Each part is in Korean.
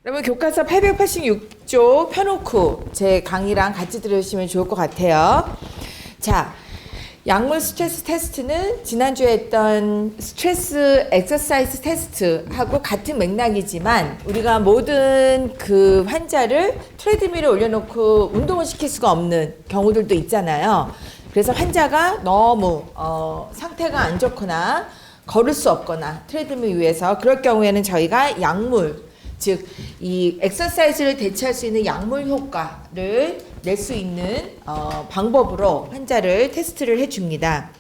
그러면 교과서 886쪽 펴놓고 제 강의랑 같이 들으시면 좋을 것 같아요. 자, 약물 스트레스 테스트는 지난주에 했던 스트레스 엑서사이즈 테스트하고 같은 맥락이지만 우리가 모든 그 환자를 트레드밀에 올려놓고 운동을 시킬 수가 없는 경우들도 있잖아요. 그래서 환자가 너무 상태가 안 좋거나 걸을 수 없거나 트레드밀 위에서 그럴 경우에는 저희가 약물, 즉 이 엑서사이즈를 대체할 수 있는 약물 효과를 낼 수 있는 방법으로 환자를 테스트를 해줍니다.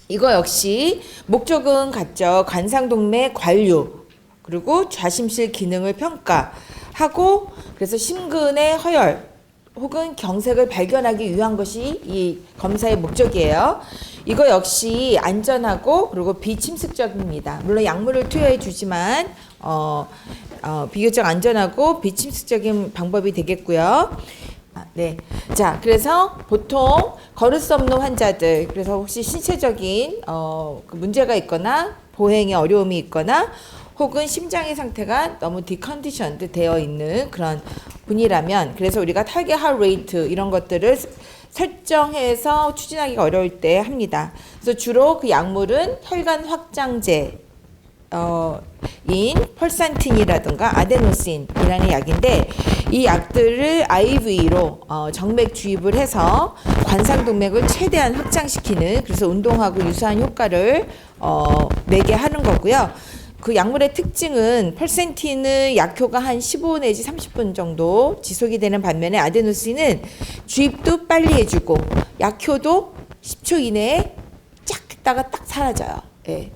이거 역시 목적은 같죠. 관상동맥 관류 그리고 좌심실 기능을 평가하고 그래서 심근의 허열 혹은 경색을 발견하기 위한 것이 이 검사의 목적이에요. 이거 역시 안전하고 그리고 비침습적입니다. 물론 약물을 투여해 주지만 비교적 안전하고 비침습적인 방법이 되겠고요. 네. 자, 그래서 보통 걸을 수 없는 환자들, 그래서 혹시 신체적인 그 문제가 있거나 보행에 어려움이 있거나 혹은 심장의 상태가 너무 디컨디션드 되어 있는 그런 분이라면 그래서 우리가 타겟 하트 레이트 이런 것들을 설정해서 추진하기가 어려울 때 합니다. 그래서 주로 그 약물은 혈관 확장제 인 펄산틴이라든가 아데노신이라는 약인데 이 약들을 IV로 정맥 주입을 해서 관상동맥을 최대한 확장시키는 그래서 운동하고 유사한 효과를 내게 하는 거고요. 그 약물의 특징은 펄센틴은 약효가 한 15 내지 30분 정도 지속이 되는 반면에 아데노신은 주입도 빨리 해주고 약효도 10초 이내에 쫙 했다가 딱 사라져요. 예.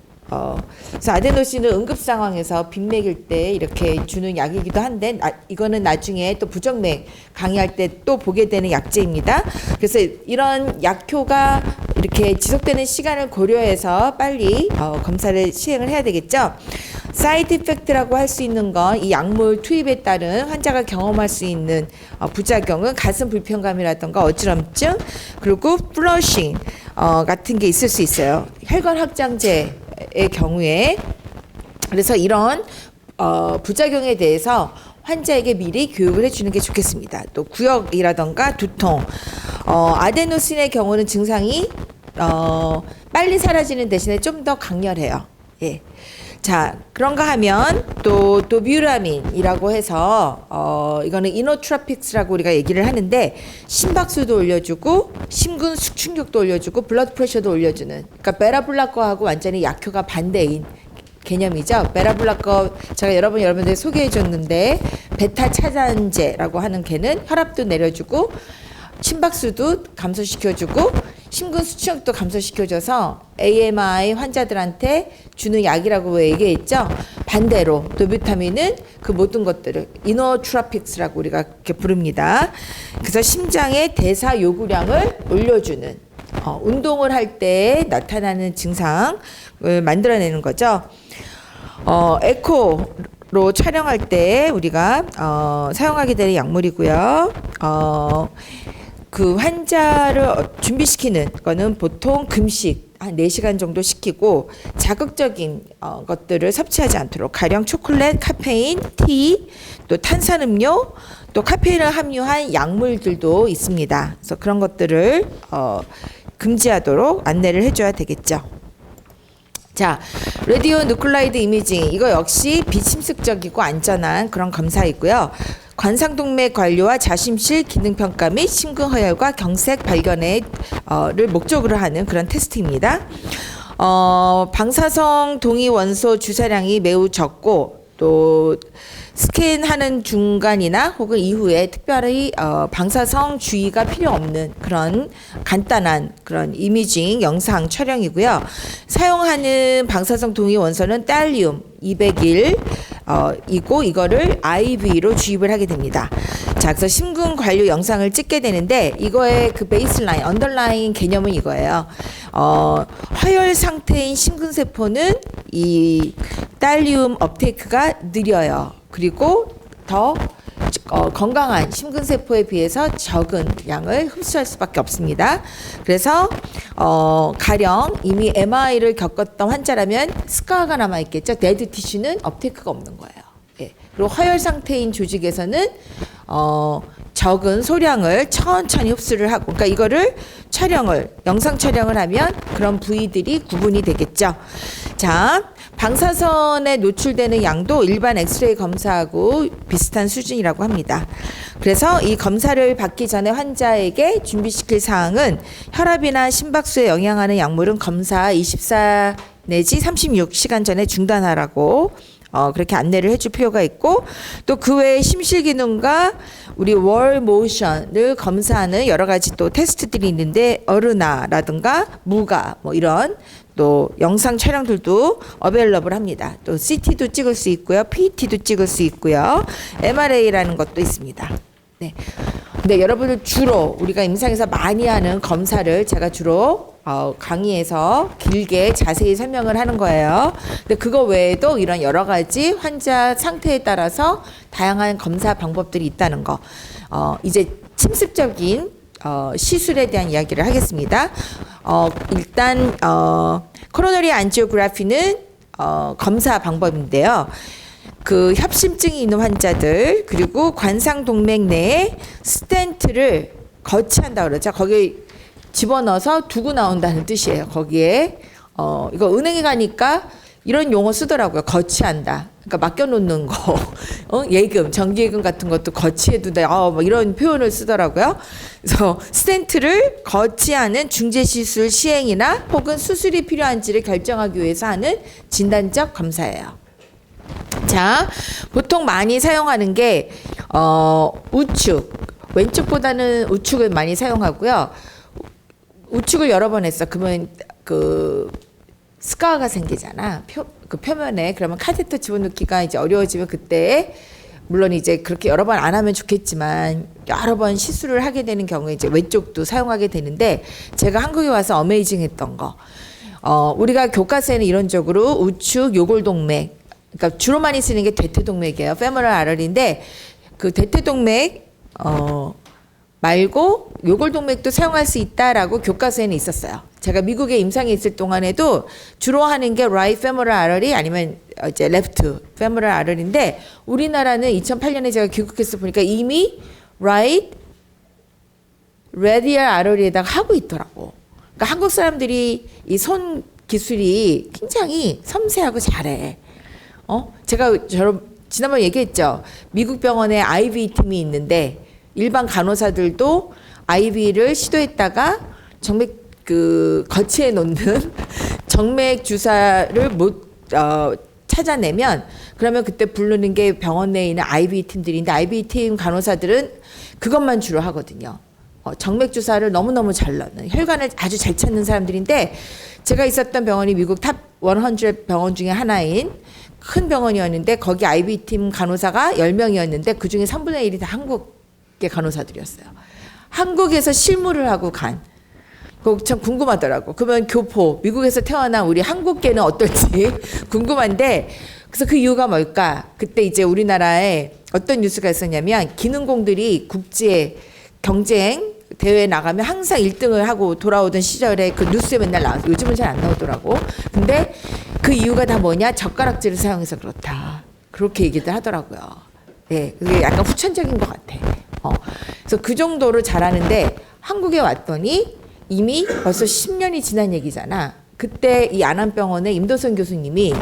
그래서 아데노신은 응급 상황에서 빈맥일 때 이렇게 주는 약이기도 한데 이거는 나중에 또 부정맥 강의할 때 또 보게 되는 약제입니다. 그래서 이런 약효가 이렇게 지속되는 시간을 고려해서 빨리 검사를 시행을 해야 되겠죠. 사이드 이펙트라고 할 수 있는 건 이 약물 투입에 따른 환자가 경험할 수 있는 부작용은 가슴 불편감이라든가 어지럼증 그리고 플러싱 같은 게 있을 수 있어요. 혈관 확장제 의 경우에 그래서 이런 부작용에 대해서 환자에게 미리 교육을 해주는 게 좋겠습니다. 또 구역이라던가 두통, 아데노신의 경우는 증상이 빨리 사라지는 대신에 좀 더 강렬해요. 예. 자, 그런가 하면 또 노뷰라민이라고 해서 이거는 이노트로픽스라고 우리가 얘기를 하는데 심박수도 올려주고 심근 숙축력도 올려주고 블러드 프레셔도 올려주는 그러니까 베라블라커하고 완전히 약효가 반대인 개념이죠. 베라블라커 제가 여러분들 소개해 줬는데 베타 차단제라고 하는 걔는 혈압도 내려주고 심박수도 감소시켜주고 심근 수축력도 감소시켜줘서 AMI 환자들한테 주는 약이라고 얘기했죠. 반대로 도뷰타민은 그 모든 것들을 이노트로픽스라고 우리가 이렇게 부릅니다. 그래서 심장의 대사 요구량을 올려주는 운동을 할 때 나타나는 증상을 만들어내는 거죠. 에코로 촬영할 때 우리가 사용하게 되는 약물이고요. 그 환자를 준비시키는 거는 보통 금식 한 4시간 정도 시키고 자극적인 것들을 섭취하지 않도록 가령 초콜릿, 카페인, 티, 또 탄산음료, 또 카페인을 함유한 약물들도 있습니다. 그래서 그런 것들을 금지하도록 안내를 해줘야 되겠죠. 자, 라디오 누클라이드 이미징 이거 역시 비침습적이고 안전한 그런 검사이고요. 관상동맥 관료와 좌심실 기능평가 및 심근허열과 경색 발견을 목적으로 하는 그런 테스트입니다. 방사성 동위 원소 주사량이 매우 적고 또 스캔하는 중간이나 혹은 이후에 특별히 방사성 주의가 필요 없는 그런 간단한 그런 이미징 영상 촬영이고요. 사용하는 방사성 동위 원소는 달리움 201 이고 이거를 IV로 주입을 하게 됩니다. 자, 그래서 심근 관료 영상을 찍게 되는데 이거의 그 베이스라인, 언더라인 개념은 이거예요. 화열 상태인 심근세포는 이 달리움 업테이크가 느려요. 그리고 더 건강한 심근세포에 비해서 적은 양을 흡수할 수밖에 없습니다. 그래서 가령 이미 MI를 겪었던 환자라면 스카가 남아있겠죠. 데드 티슈는 업테이크가 없는 거예요. 예. 그리고 허혈 상태인 조직에서는 적은 소량을 천천히 흡수를 하고, 그러니까 이거를 영상 촬영을 하면 그런 부위들이 구분이 되겠죠. 자, 방사선에 노출되는 양도 일반 엑스레이 검사하고 비슷한 수준이라고 합니다. 그래서 이 검사를 받기 전에 환자에게 준비시킬 사항은 혈압이나 심박수에 영향하는 약물은 검사 24 내지 36시간 전에 중단하라고 그렇게 안내를 해줄 필요가 있고, 또 그 외에 심실기능과 우리 월 모션을 검사하는 여러 가지 또 테스트들이 있는데, 어르나라든가 무가 뭐 이런 또 영상 촬영들도 어베일러블 합니다. 또 CT도 찍을 수 있고요, PET도 찍을 수 있고요, MRA라는 것도 있습니다. 네. 근데 여러분들 주로 우리가 임상에서 많이 하는 검사를 제가 주로 강의에서 길게 자세히 설명을 하는 거예요. 근데 그거 외에도 이런 여러 가지 환자 상태에 따라서 다양한 검사 방법들이 있다는 거. 이제 침습적인 시술에 대한 이야기를 하겠습니다. 일단 코로너리 안지오그래피는 검사 방법인데요. 그 협심증이 있는 환자들, 그리고 관상동맥 내에 스텐트를 거치한다 그러죠. 거기 집어넣어서 두고 나온다는 뜻이에요. 거기에 이거 은행에 가니까 이런 용어 쓰더라고요. 거치한다. 그러니까 맡겨놓는 거, 예금, 정기예금 같은 것도 거치해둔다. 뭐 이런 표현을 쓰더라고요. 그래서 스텐트를 거치하는 중재시술 시행이나 혹은 수술이 필요한지를 결정하기 위해서 하는 진단적 검사예요. 자, 보통 많이 사용하는 게 우측, 왼쪽보다는 우측을 많이 사용하고요. 우측을 여러 번 했어. 그러면 그 스카가 생기잖아. 그 표면에. 그러면 카테터 집어넣기가 이제 어려워지면 그때, 물론 이제 그렇게 여러 번 안 하면 좋겠지만 여러 번 시술을 하게 되는 경우에 이제 왼쪽도 사용하게 되는데, 제가 한국에 와서 어메이징했던 거, 우리가 교과서에는 이론적으로 우측 요골동맥, 그러니까 주로 많이 쓰는 게 대퇴동맥이에요. femoral artery인데, 그 대퇴동맥 말고 요골동맥도 사용할 수 있다라고 교과서에는 있었어요. 제가 미국에 임상에 있을 동안에도 주로 하는 게 right femoral artery 아니면 이제 left femoral artery인데, 우리나라는 2008년에 제가 귀국해서 보니까 이미 right radial artery에다가 하고 있더라고. 그러니까 한국 사람들이 이 손 기술이 굉장히 섬세하고 잘해. 제가 지난번에 얘기했죠. 미국 병원에 IV 팀이 있는데 일반 간호사들도 IV를 시도했다가 정맥 거치해 놓는 정맥 주사를 못 찾아내면, 그러면 그때 부르는 게 병원 내에 있는 IV 팀들인데, IV 팀 간호사들은 그것만 주로 하거든요. 정맥 주사를 너무너무 잘 넣는, 혈관을 아주 잘 찾는 사람들인데, 제가 있었던 병원이 미국 탑 100 병원 중에 하나인 큰 병원이었는데, 거기 IB팀 간호사가 10명이었는데 그중에 3분의 1이 다 한국의 간호사들이었어요. 한국에서 실무를 하고 간. 그거 참 궁금하더라고. 그러면 교포, 미국에서 태어난 우리 한국계는 어떨지 궁금한데, 그래서 그 이유가 뭘까? 그때 이제 우리나라에 어떤 뉴스가 있었냐면, 기능공들이 국제 경쟁 대회에 나가면 항상 1등을 하고 돌아오던 시절에 그 뉴스에 맨날 나와서, 요즘은 잘 안 나오더라고. 근데 그 이유가 다 뭐냐? 젓가락질을 사용해서 그렇다. 그렇게 얘기들 하더라고요. 예, 그게 약간 후천적인 것 같아. 그래서 그 정도로 잘하는데, 한국에 왔더니 이미 벌써 10년이 지난 얘기잖아. 그때 이 안암병원의 임도선 교수님이,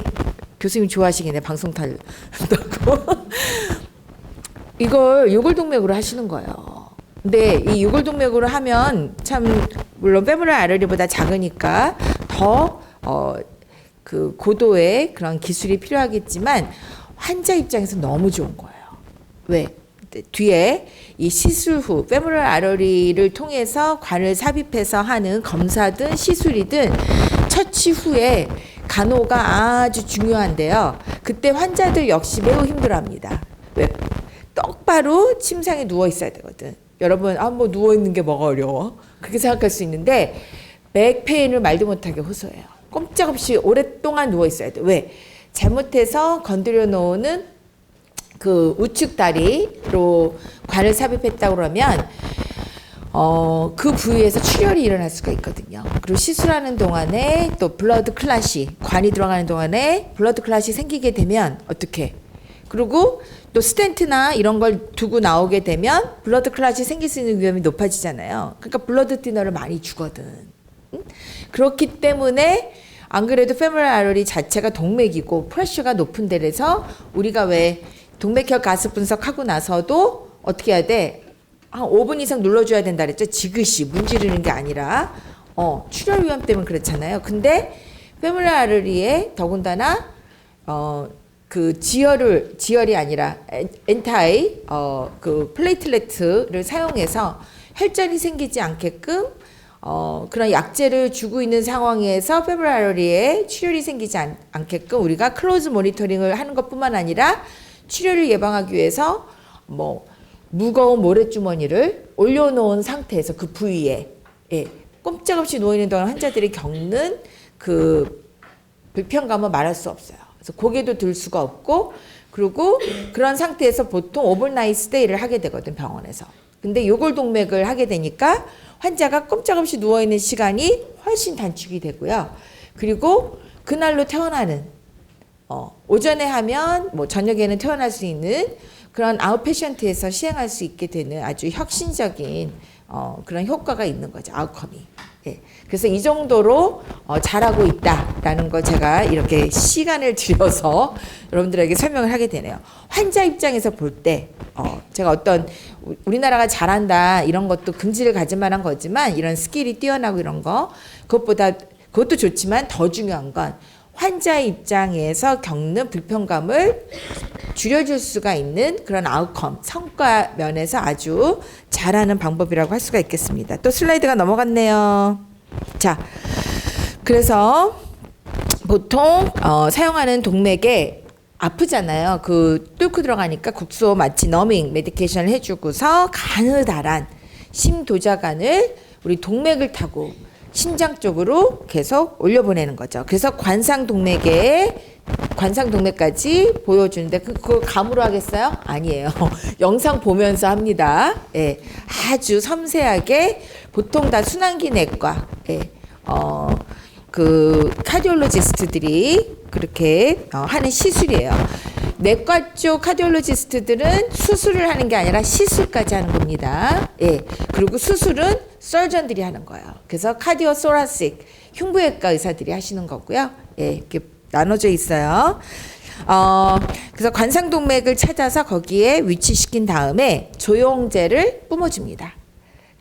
교수님 좋아하시겠네, 방송 탈다고. 이걸 요골동맥으로 하시는 거예요. 근데 이 요골동맥으로 하면 참, 물론 femoral artery보다 작으니까 더 그 고도의 그런 기술이 필요하겠지만, 환자 입장에서 너무 좋은 거예요. 왜? 뒤에 이 시술 후 femoral artery를 통해서 관을 삽입해서 하는 검사든 시술이든 처치 후에 간호가 아주 중요한데요. 그때 환자들 역시 매우 힘들어합니다. 왜? 똑바로 침상에 누워 있어야 되거든. 여러분, 뭐 누워 있는 게 뭐가 어려워? 그렇게 생각할 수 있는데, 백페인을 말도 못하게 호소해요. 꼼짝없이 오랫동안 누워 있어야 돼. 왜? 잘못해서 건드려 놓는 그 우측 다리로 관을 삽입했다 그러면 그 부위에서 출혈이 일어날 수가 있거든요. 그리고 시술하는 동안에 또 블러드 클럿이, 관이 들어가는 동안에 블러드 클럿이 생기게 되면 어떻게? 그리고 또 스텐트나 이런 걸 두고 나오게 되면 블러드 클럿이 생길 수 있는 위험이 높아지잖아요. 그러니까 블러드 티너를 많이 주거든. 응? 그렇기 때문에 안 그래도 페모럴 아터리 자체가 동맥이고 프레셔가 높은 데라서 우리가 왜 동맥혈 가스 분석하고 나서도 어떻게 해야 돼? 한 5분 이상 눌러줘야 된다 그랬죠. 지그시 문지르는 게 아니라 출혈 위험 때문에 그렇잖아요. 근데 페모럴 아터리에 더군다나 그 지혈이 아니라 엔타이 그 플레이틀레트를 사용해서 혈전이 생기지 않게끔 그런 약제를 주고 있는 상황에서 페모럴 아터리에 출혈이 생기지 않게끔 우리가 클로즈 모니터링을 하는 것뿐만 아니라 출혈을 예방하기 위해서 뭐 무거운 모래주머니를 올려놓은 상태에서 그 부위에 꼼짝없이 누워있는 동안 환자들이 겪는 그 불편감은 말할 수 없어요. 그래서 고개도 들 수가 없고 그리고 그런 상태에서 보통 오버나잇 스테이를 하게 되거든 병원에서. 근데 요골동맥을 하게 되니까 환자가 꼼짝없이 누워있는 시간이 훨씬 단축이 되고요. 그리고 그날로 퇴원하는 오전에 하면 뭐 저녁에는 퇴원할 수 있는 그런 아웃페이션트에서 시행할 수 있게 되는 아주 혁신적인 그런 효과가 있는 거죠. 아웃컴이. 예. 그래서 이 정도로 잘하고 있다라는 거 제가 이렇게 시간을 들여서 여러분들에게 설명을 하게 되네요. 환자 입장에서 볼 때 제가 어떤 우리나라가 잘한다 이런 것도 긍지를 가질 만한 거지만 이런 스킬이 뛰어나고 이런 거 그것도 좋지만 더 중요한 건 환자의 입장에서 겪는 불편감을 줄여줄 수가 있는 그런 아웃컴, 성과 면에서 아주 잘하는 방법이라고 할 수가 있겠습니다. 또 슬라이드가 넘어갔네요. 자, 그래서 보통 사용하는 동맥에 아프잖아요. 그 뚫고 들어가니까 국소 마취 너밍 메디케이션을 해주고서 가느다란 심도자관을 우리 동맥을 타고 심장 쪽으로 계속 올려보내는 거죠. 그래서 관상동맥까지 보여주는데 그거 감으로 하겠어요? 아니에요. 영상 보면서 합니다. 예, 아주 섬세하게 보통 다 순환기 내과, 그 카디올로지스트들이 그렇게 하는 시술이에요. 내과 쪽 카디올로지스트들은 수술을 하는 게 아니라 시술까지 하는 겁니다. 예. 그리고 수술은 서전들이 하는 거예요. 그래서 카디오 소라식 흉부외과 의사들이 하시는 거고요. 예. 이렇게 나눠져 있어요. 그래서 관상동맥을 찾아서 거기에 위치시킨 다음에 조영제를 뿜어줍니다.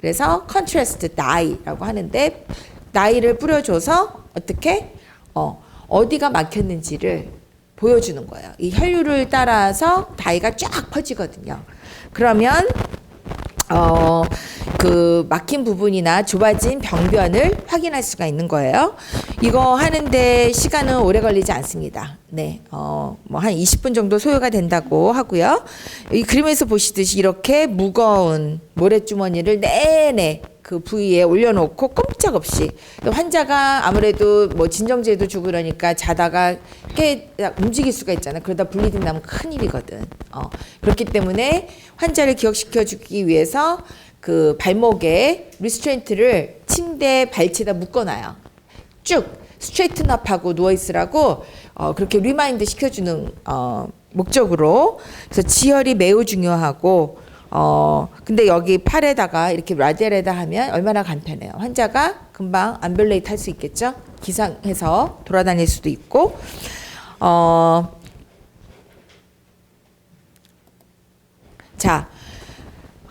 그래서 컨트라스트 다이라고 하는데 다이를 뿌려줘서 어떻게 어디가 막혔는지를 보여주는 거예요. 이 혈류를 따라서 다이가 쫙 퍼지거든요. 그러면 그 막힌 부분이나 좁아진 병변을 확인할 수가 있는 거예요. 이거 하는데 시간은 오래 걸리지 않습니다. 네, 뭐 한 20분 정도 소요가 된다고 하고요. 이 그림에서 보시듯이 이렇게 무거운 모래주머니를 내내 그 부위에 올려놓고 꼼짝없이 환자가 아무래도 뭐 진정제도 주고 그러니까 자다가 움직일 수가 있잖아요. 그러다 블리딩 나면 큰일이거든. 그렇기 때문에 환자를 기억시켜주기 위해서 그 발목에 리스트레인트를 침대 발치에다 묶어놔요. 쭉 스트레이트업하고 누워있으라고 그렇게 리마인드 시켜주는 목적으로. 그래서 지혈이 매우 중요하고 근데 여기 팔에다가 이렇게 라디얼에다 하면 얼마나 간편해요. 환자가 금방 암뷸레이트 할 수 있겠죠. 기상해서 돌아다닐 수도 있고 자,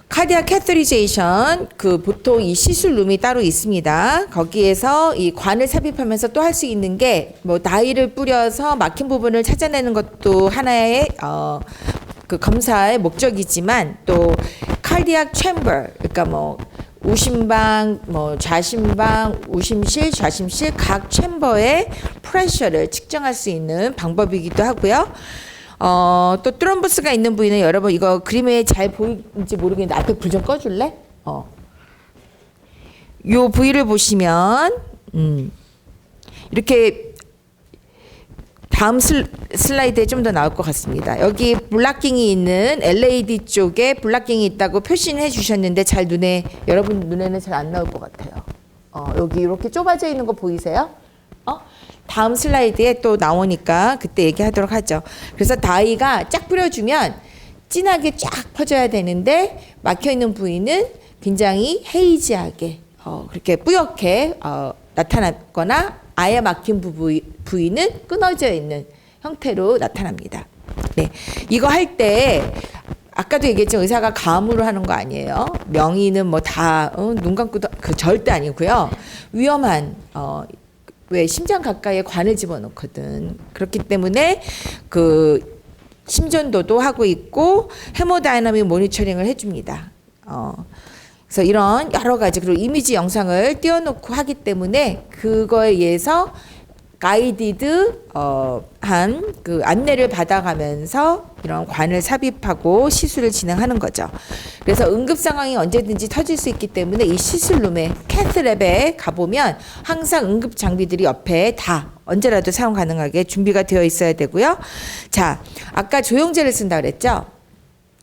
카디악 캐서리제이션 그 보통 이 시술룸이 따로 있습니다. 거기에서 이 관을 삽입하면서 또 할 수 있는 게 뭐 나이를 뿌려서 막힌 부분을 찾아내는 것도 하나의 그 검사의 목적이지만 또 카디악 챔버 그러니까 뭐 우심방 뭐 좌심방 우심실 좌심실 각 챔버의 프레셔를 측정할 수 있는 방법이기도 하고요. 또 트럼보스가 있는 부위는 여러분 이거 그림에 잘 보이는지 모르겠는데 앞에 불 좀 꺼줄래? 요 부위를 보시면 이렇게 다음 슬라이드에 좀 더 나올 것 같습니다. 여기 블락킹이 있는 LAD 쪽에 블락킹이 있다고 표시는 해주셨는데 잘 여러분 눈에는 잘 안 나올 것 같아요. 여기 이렇게 좁아져 있는 거 보이세요? 다음 슬라이드에 또 나오니까 그때 얘기하도록 하죠. 그래서 다이가 쫙 뿌려주면 진하게 쫙 퍼져야 되는데 막혀있는 부위는 굉장히 헤이지하게 그렇게 뿌옇게 나타났거나 아예 막힌 부위는 끊어져 있는 형태로 나타납니다. 네, 이거 할 때 아까도 얘기했지만 의사가 감으로 하는 거 아니에요. 명의는 뭐 다 눈 감고도 그 절대 아니고요. 위험한 왜 심장 가까이에 관을 집어넣거든. 그렇기 때문에 그 심전도도 하고 있고 헤모다이나믹 모니터링을 해줍니다. 그래서 이런 여러 가지 그리고 이미지 영상을 띄워놓고 하기 때문에 그거에 의해서 가이디드 한 그 안내를 받아가면서 이런 관을 삽입하고 시술을 진행하는 거죠. 그래서 응급 상황이 언제든지 터질 수 있기 때문에 이 시술룸에 캐스랩에 가보면 항상 응급 장비들이 옆에 다 언제라도 사용 가능하게 준비가 되어 있어야 되고요. 자, 아까 조영제를 쓴다 그랬죠?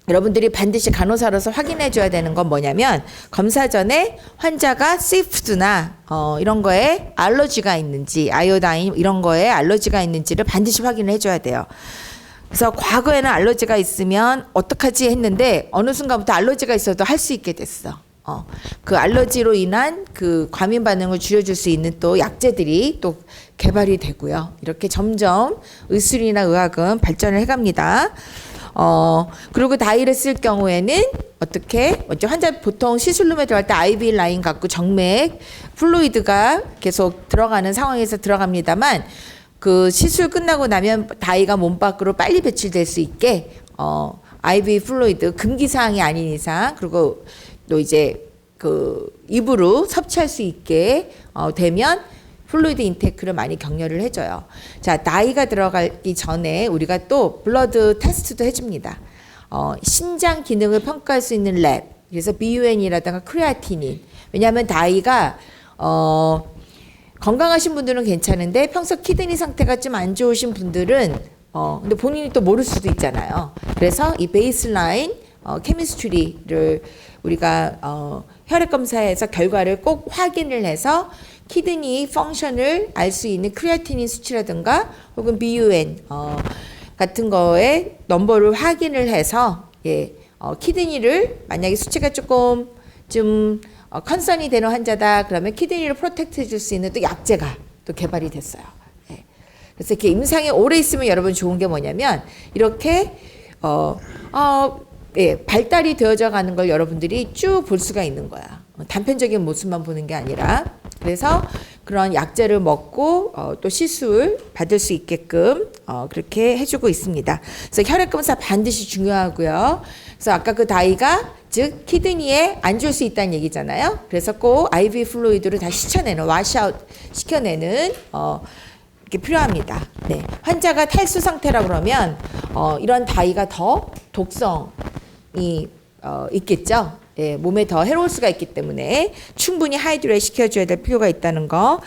여러분들이 반드시 간호사로서 확인해 줘야 되는 건 뭐냐면 검사 전에 환자가 씨푸드나 이런 거에 알러지가 있는지 아이오다인 이런 거에 알러지가 있는지를 반드시 확인을 해줘야 돼요. 그래서 과거에는 알러지가 있으면 어떡하지 했는데 어느 순간부터 알러지가 있어도 할 수 있게 됐어. 그 알러지로 인한 그 과민 반응을 줄여줄 수 있는 또 약제들이 또 개발이 되고요. 이렇게 점점 의술이나 의학은 발전을 해갑니다. 그리고 다이를 쓸 경우에는 어떻게 먼저 환자 보통 시술룸에 들어갈 때 IV 라인 갖고 정맥 플루이드가 계속 들어가는 상황에서 들어갑니다만 그 시술 끝나고 나면 다이가 몸 밖으로 빨리 배출될 수 있게 IV 플루이드 금기 사항이 아닌 이상 그리고 또 이제 그 입으로 섭취할 수 있게 되면 플루이드 인테이크를 많이 격려를 해줘요. 자, 나이가 들어가기 전에 우리가 또 블러드 테스트도 해줍니다. 신장 기능을 평가할 수 있는 랩. 그래서 BUN이라든가 크레아티닌. 왜냐하면 나이가 건강하신 분들은 괜찮은데 평소 키드니 상태가 좀 안 좋으신 분들은 근데 본인이 또 모를 수도 있잖아요. 그래서 이 베이스라인 케미스트리를 우리가 혈액 검사에서 결과를 꼭 확인을 해서 키드니 펑션을 알 수 있는 크레아티닌 수치라든가 혹은 BUN 같은 거에 넘버를 확인을 해서 키드니를 만약에 수치가 조금 좀 컨선이 되는 환자다 그러면 키드니를 프로텍트 해줄 수 있는 또 약제가 또 개발이 됐어요. 그래서 이렇게 임상에 오래 있으면 여러분 좋은 게 뭐냐면 이렇게 발달이 되어져 가는 걸 여러분들이 쭉 볼 수가 있는 거야. 단편적인 모습만 보는 게 아니라 그래서 그런 약제를 먹고 또 시술 받을 수 있게끔 그렇게 해주고 있습니다. 그래서 혈액 검사 반드시 중요하고요. 그래서 아까 그 다이가 즉 키드니에 안 좋을 수 있다는 얘기잖아요. 그래서 꼭 IV 플루이드를 다 시켜내는 와시아웃 시켜내는 이렇게 필요합니다. 네. 환자가 탈수 상태라 그러면 이런 다이가 더 독성이 있겠죠. 예, 몸에 더 해로울 수가 있기 때문에 충분히 하이드레이트 시켜줘야 될 필요가 있다는 거.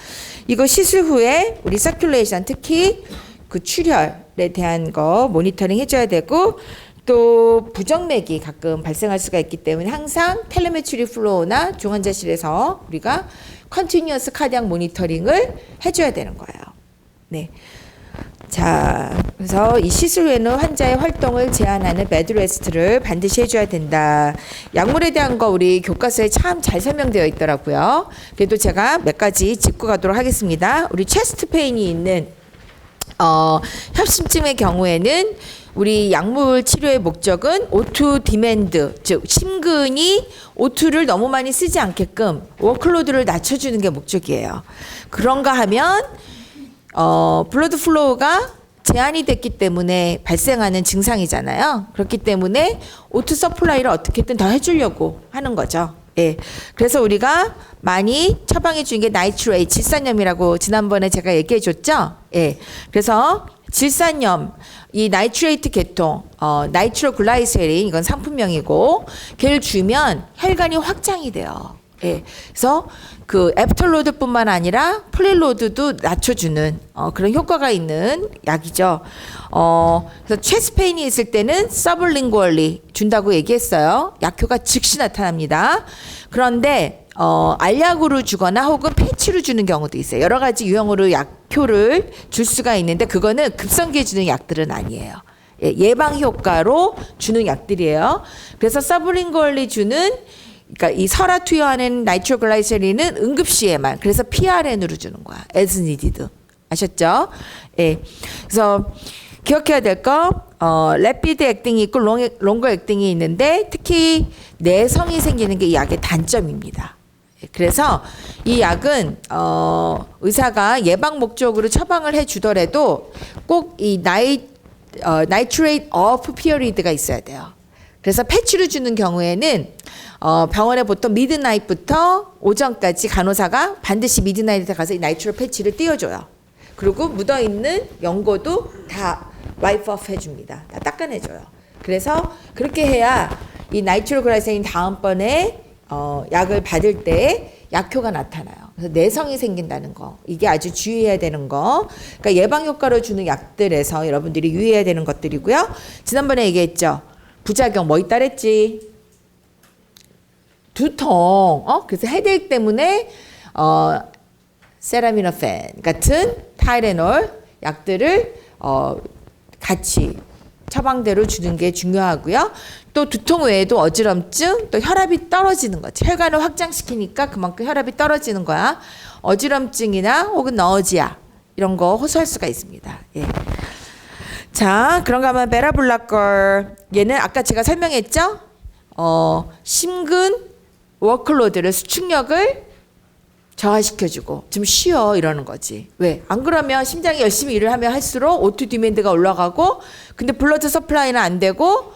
이거 시술 후에 우리 서큘레이션 특히 그 출혈에 대한 거 모니터링 해줘야 되고 또 부정맥이 가끔 발생할 수가 있기 때문에 항상 텔레메트리 플로우나 중환자실에서 우리가 컨티뉴어스 카디악 모니터링을 해줘야 되는 거예요. 네. 자, 그래서 이 시술 후에는 환자의 활동을 제한하는 베드레스트를 반드시 해줘야 된다. 약물에 대한 거 우리 교과서에 참 잘 설명되어 있더라고요. 그래도 제가 몇 가지 짚고 가도록 하겠습니다. 우리 체스트 페인이 있는 협심증의 경우에는 우리 약물 치료의 목적은 O2 디맨드, 즉 심근이 O2를 너무 많이 쓰지 않게끔 워크로드를 낮춰주는 게 목적이에요. 그런가 하면 블러드 플로우가 제한이 됐기 때문에 발생하는 증상이잖아요. 그렇기 때문에 O2 서플라이를 어떻게든 더 해주려고 하는 거죠. 예. 그래서 우리가 많이 처방해 주는 게 나이트레이트, 질산염이라고 지난번에 제가 얘기해 줬죠. 예. 그래서 질산염, 이 나이트레이트 계통, 나이트로글라이세린 이건 상품명이고 걔를 주면 혈관이 확장이 돼요. 예. 그래서 그 애프터로드뿐만 아니라 플릴로드도 낮춰주는 그런 효과가 있는 약이죠. 그래서 체스페인이 있을 때는 서블링구얼리 준다고 얘기했어요. 약효가 즉시 나타납니다. 그런데 알약으로 주거나 혹은 패치로 주는 경우도 있어요. 여러 가지 유형으로 약효를 줄 수가 있는데 그거는 급성기에 주는 약들은 아니에요. 예, 예방 효과로 주는 약들이에요. 그래서 서브링구얼리 주는 그러니까 이 설화 투여하는 나이트로글라이세린은 응급시에만 그래서 PRN으로 주는 거야. as needed. 아셨죠? 예. 그래서 기억해야 될 거, 래피드 액팅이 있고 롱거 액팅이 있는데 특히 내성이 생기는 게 이 약의 단점입니다. 그래서 이 약은 의사가 예방 목적으로 처방을 해주더라도 꼭 이 나이트레이트 오프 피어리드가 있어야 돼요. 그래서 패치로 주는 경우에는 병원에 보통 미드나잇부터 오전까지 간호사가 반드시 미드나잇에 가서 이 나이트로 패치를 띄워줘요. 그리고 묻어있는 연고도 다 와이프 오프 해줍니다. 다 닦아내줘요. 그래서 그렇게 해야 이 나이트로글라이세린 다음번에 약을 받을 때 약효가 나타나요. 그래서 내성이 생긴다는 거. 이게 아주 주의해야 되는 거. 그러니까 예방 효과로 주는 약들에서 여러분들이 유의해야 되는 것들이고요. 지난번에 얘기했죠. 부작용 뭐 있다 그랬지? 두통. 그래서 헤데이크 때문에 세라미노펜 같은 타이레놀 약들을 같이 처방대로 주는 게 중요하고요. 또 두통 외에도 어지럼증, 또 혈압이 떨어지는 거지. 혈관을 확장시키니까 그만큼 혈압이 떨어지는 거야. 어지럼증이나 혹은 너지아 이런 거 호소할 수가 있습니다. 예. 자, 그런가 하면 베라블라걸 얘는 아까 제가 설명했죠? 심근 워클로드를 수축력을 저하시켜주고 좀 쉬어 이러는 거지. 왜? 안 그러면 심장이 열심히 일을 하면 할수록 O2 디맨드가 올라가고 근데 블러드 서플라이는 안 되고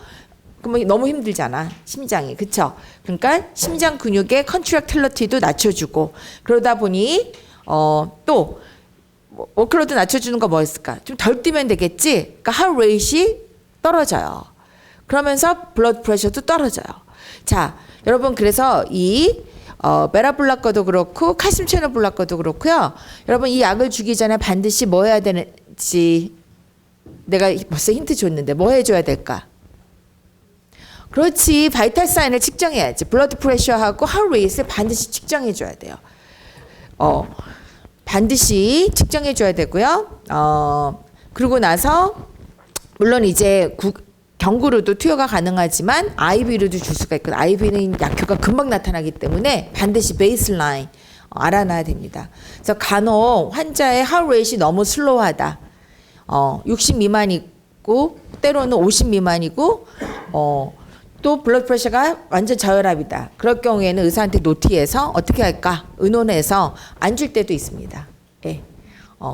그러면 너무 힘들잖아. 심장이. 그쵸? 그러니까 심장 근육의 컨트랙틸러티도 낮춰주고 그러다 보니 또 워클로드 낮춰주는 거 뭐였을까? 좀 덜 뛰면 되겠지? 그러니까 하루 레이트이 떨어져요. 그러면서 블러드 프레셔도 떨어져요. 자, 여러분 그래서 이 베라블라커도 그렇고 칼슘 채널 블라커도 그렇고요. 여러분 이 약을 주기 전에 반드시 뭐 해야 되는지 내가 벌써 힌트 줬는데 뭐 해줘야 될까? 그렇지. 바이탈 사인을 측정해야지. 블러드 프레셔하고 하루 레이트를 반드시 측정해줘야 돼요. 반드시 측정해줘야 되고요. 그러고 나서 물론 이제 경구로도 투여가 가능하지만 IV로도 줄 수가 있거든요. IV는 약효가 금방 나타나기 때문에 반드시 베이스라인 알아놔야 됩니다. 그래서 간혹 환자의 하루 레이트이 너무 슬로우하다. 60 미만이고 때로는 50 미만이고 또 블러드 프레셔가 완전 저혈압이다. 그럴 경우에는 의사한테 노티해서 어떻게 할까 의논해서 안 줄 때도 있습니다. 예.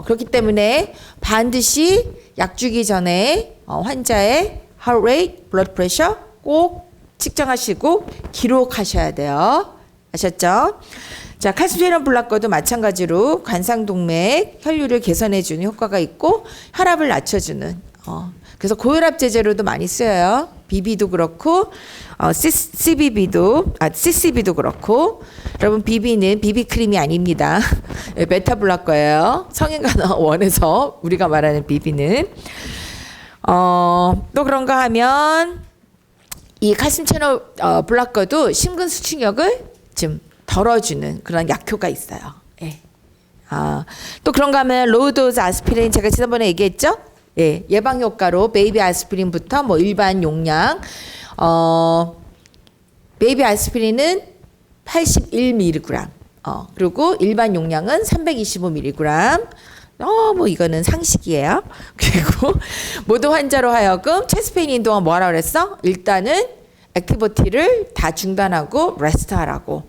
그렇기 때문에 반드시 약 주기 전에 환자의 heart rate, blood pressure 꼭 측정하시고 기록하셔야 돼요. 아셨죠? 자, 칼슘 채널 블라커도 마찬가지로 관상동맥 혈류를 개선해주는 효과가 있고 혈압을 낮춰주는 그래서 고혈압 제제로도 많이 쓰여요. BB도 그렇고 CCB도 그렇고 여러분 BB는 BB 크림이 아닙니다. 베타 블라커예요. 성인간호원에서 우리가 말하는 BB는 또 그런가 하면 이 칼슘 채널 블라커도 심근 수축력을 좀 덜어주는 그런 약효가 있어요. 예. 또 그런가 하면 로우 도즈 아스피린 제가 지난번에 얘기했죠? 예, 예방 효과로 베이비 아스피린부터 뭐 일반 용량 베이비 아스피린은 81mg 그리고 일반 용량은 325mg 뭐 이거는 상식이에요. 그리고 모든 환자로 하여금 체스트페인 인동안 뭐하라 그랬어? 일단은 액티비티를 다 중단하고 레스트하라고.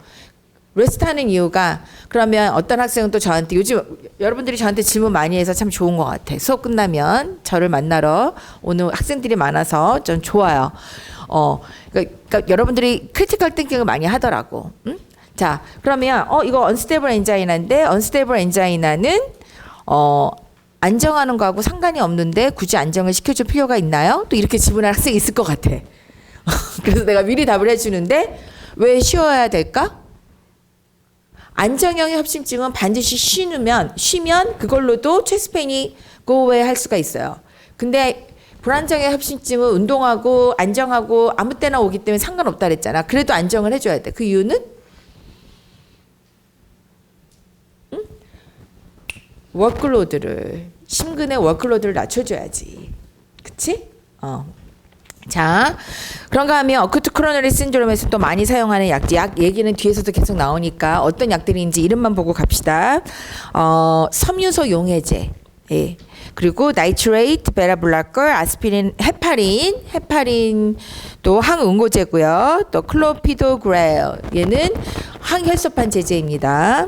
레스트하는 이유가 그러면 어떤 학생은 또 저한테 요즘 여러분들이 저한테 질문 많이 해서 참 좋은 것 같아. 수업 끝나면 저를 만나러 오는 학생들이 많아서 좀 좋아요. 그러니까 여러분들이 크리티컬 띵킹을 많이 하더라고. 응? 자, 그러면 이거 언스테이블 엔자이나인데 언스테이블 엔자이나는 안정하는 거하고 상관이 없는데 굳이 안정을 시켜줄 필요가 있나요? 또 이렇게 질문할 학생이 있을 것 같아. 그래서 내가 미리 답을 해주는데 왜 쉬어야 될까? 안정형 협심증은 반드시 쉬면 그걸로도 체스트페인이 고웨이 할 수가 있어요. 근데 불안정형 협심증은 운동하고 안정하고 아무 때나 오기 때문에 상관없다 그랬잖아. 그래도 안정을 해줘야 돼. 그 이유는 워크로드를 심근의 워크로드를 낮춰줘야지. 그치? 자, 그런가 하면 어쿠트 코로너리 신드롬에서 또 많이 사용하는 약 얘기는 뒤에서도 계속 나오니까 어떤 약들인지 이름만 보고 갑시다. 섬유소 용해제, 예. 그리고 나이트레이트, 베라블라컬, 아스피린, 헤파린 또 항응고제고요. 또 클로피도그레일, 얘는 항혈소판 제제입니다.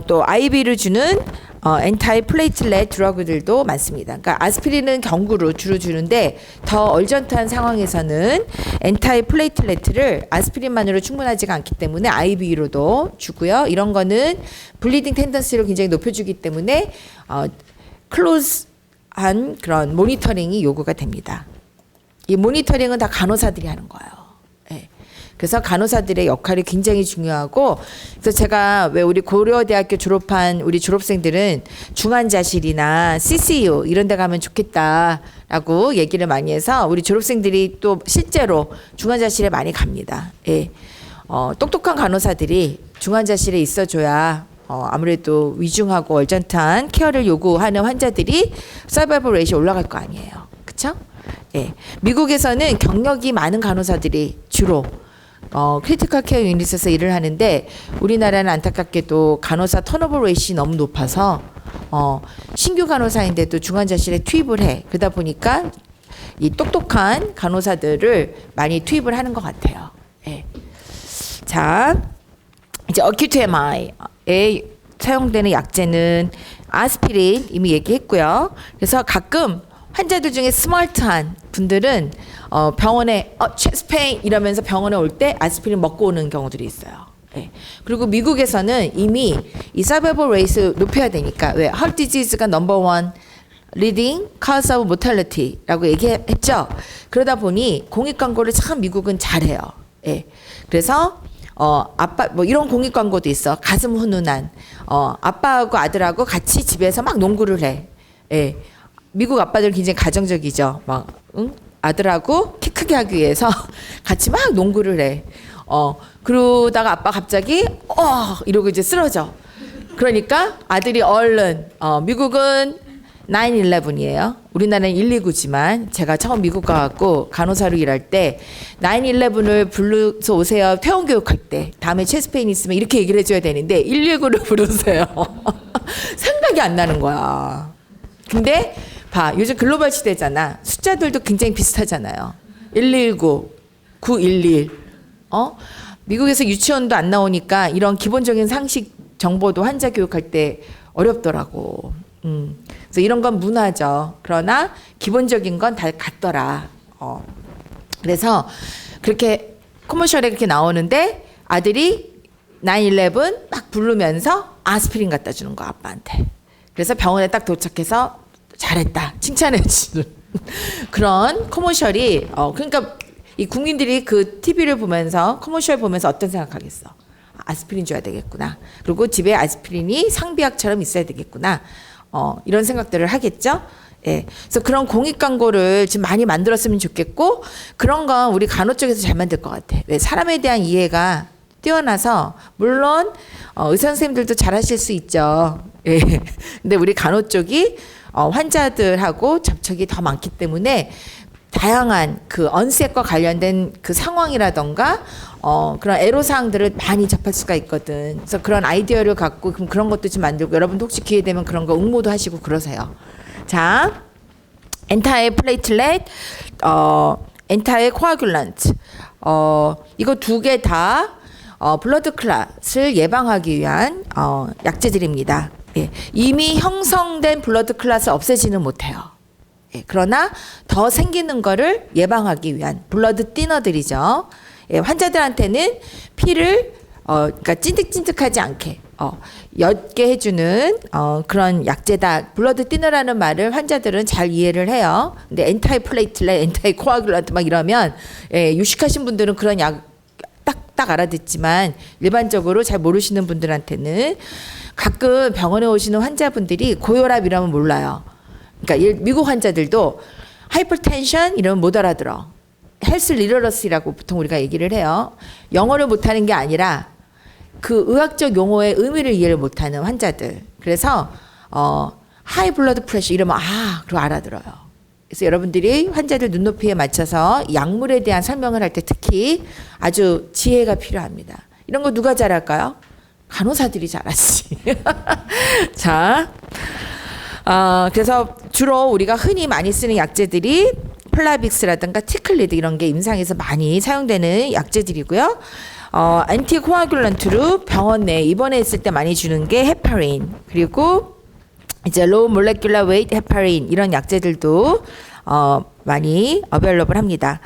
또 IV를 주는 엔타이 플레이틀렛 드러그들도 많습니다. 그러니까 아스피린은 경구로 주로 주는데 더 얼전트한 상황에서는 엔타이 플레이틀렛을 아스피린만으로 충분하지가 않기 때문에 IV로도 주고요. 이런 거는 블리딩 텐던시를 굉장히 높여주기 때문에 클로즈한 그런 모니터링이 요구가 됩니다. 이 모니터링은 다 간호사들이 하는 거예요. 네. 그래서 간호사들의 역할이 굉장히 중요하고, 그래서 제가 왜 우리 고려대학교 졸업한 우리 졸업생들은 중환자실이나 CCU 이런 데 가면 좋겠다라고 얘기를 많이 해서 우리 졸업생들이 또 실제로 중환자실에 많이 갑니다. 예. 똑똑한 간호사들이 중환자실에 있어줘야 아무래도 위중하고 얼전트한 케어를 요구하는 환자들이 서바이벌 레이시 올라갈 거 아니에요. 그쵸? 예. 미국에서는 경력이 많은 간호사들이 주로 크리티컬 케어 유닛에서 일을 하는데 우리나라는 안타깝게도 간호사 턴오버 레이시 너무 높아서 신규 간호사인데도 중환자실에 투입을 해. 그러다 보니까 이 똑똑한 간호사들을 많이 투입을 하는 것 같아요. 예. 자, 이제 어큐트 MI에 사용되는 약제는 아스피린 이미 얘기했고요. 그래서 가끔 환자들 중에 스마트한 분들은 병원에 체스트 페인 이러면서 병원에 올 때 아스피린 먹고 오는 경우들이 있어요. 네. 그리고 미국에서는 이미 이 서바이벌 레이트 높여야 되니까 왜 heart disease가 넘버 원 leading cause of mortality라고 얘기했죠. 그러다 보니 공익 광고를 참 미국은 잘해요. 네. 그래서 아빠 뭐 이런 공익 광고도 있어. 가슴 훈훈한 아빠하고 아들하고 같이 집에서 막 농구를 해. 예. 미국 아빠들 굉장히 가정적이죠. 막 아들하고 키 크게 하기 위해서 같이 막 농구를 해. 그러다가 아빠 갑자기 이러고 이제 쓰러져. 그러니까 아들이 얼른 미국은 9/11이에요. 우리나라는 129지만 제가 처음 미국 가갖고 간호사로 일할 때 9/11을 불러서 오세요. 퇴원 교육할 때 다음에 체스트페인 있으면 이렇게 얘기를 해줘야 되는데 119를 부르세요. 생각이 안 나는 거야. 근데 봐, 요즘 글로벌 시대잖아. 숫자들도 굉장히 비슷하잖아요. 119, 911. 미국에서 유치원도 안 나오니까 이런 기본적인 상식 정보도 환자 교육할 때 어렵더라고. 그래서 이런 건 문화죠. 그러나 기본적인 건 다 같더라. 그래서 그렇게 커머셜에 그렇게 나오는데 아들이 9/11 막 부르면서 아스피린 갖다 주는 거 아빠한테. 그래서 병원에 딱 도착해서 잘했다 칭찬해 주는 그런 커머셜이 그러니까 이 국민들이 그 TV를 보면서 커머셜 보면서 어떤 생각하겠어? 아스피린 줘야 되겠구나. 그리고 집에 아스피린이 상비약처럼 있어야 되겠구나. 이런 생각들을 하겠죠. 예. 그래서 그런 공익 광고를 지금 많이 만들었으면 좋겠고 그런 건 우리 간호 쪽에서 잘 만들 것 같아. 왜 사람에 대한 이해가 뛰어나서 물론 의사 선생님들도 잘 하실 수 있죠. 예. 근데 우리 간호 쪽이 환자들하고 접촉이 더 많기 때문에 다양한 그 언셋과 관련된 그 상황이라던가 그런 애로사항들을 많이 접할 수가 있거든. 그래서 그런 아이디어를 갖고 그런 것도 좀 만들고 여러분도 혹시 기회 되면 그런 거 응모도 하시고 그러세요. 자, 엔타이 플레이틀렛, 엔타이 코아귤란트, 이거 두 개 다 블러드 클랏을 예방하기 위한 약제들입니다. 예, 이미 형성된 블러드 클랏을 없애지는 못해요. 예, 그러나 더 생기는 거를 예방하기 위한 블러드 티너들이죠. 예, 환자들한테는 피를 그러니까 찐득찐득하지 않게 옅게 해주는 그런 약제다. 블러드 티너라는 말을 환자들은 잘 이해를 해요. 근데 엔타이 플레이틀렛, 엔타이 코아귤란트 막 이러면 유식하신 분들은 그런 약 딱 알아듣지만 일반적으로 잘 모르시는 분들한테는 가끔 병원에 오시는 환자분들이 고혈압 이러면 몰라요. 그러니까 미국 환자들도 하이퍼텐션 이러면 못 알아들어. 헬스 리터러시라고 보통 우리가 얘기를 해요. 영어를 못하는 게 아니라 그 의학적 용어의 의미를 이해를 못하는 환자들. 그래서 하이 블러드 프레셔 이러면 그거 알아들어요. 그래서 여러분들이 환자들 눈높이에 맞춰서 약물에 대한 설명을 할 때 특히 아주 지혜가 필요합니다. 이런 거 누가 잘할까요? 간호사들이 잘하지. 자, 그래서 주로 우리가 흔히 많이 쓰는 약제들이 플라빅스라든가 티클리드 이런 게 임상에서 많이 사용되는 약제들이고요. 안티코아귤런트로 병원 내에 입원했을 때 많이 주는 게 헤파린, 그리고 이제 로우 몰레큘러 웨이트 헤파린 이런 약제들도 많이 어벨러블 합니다.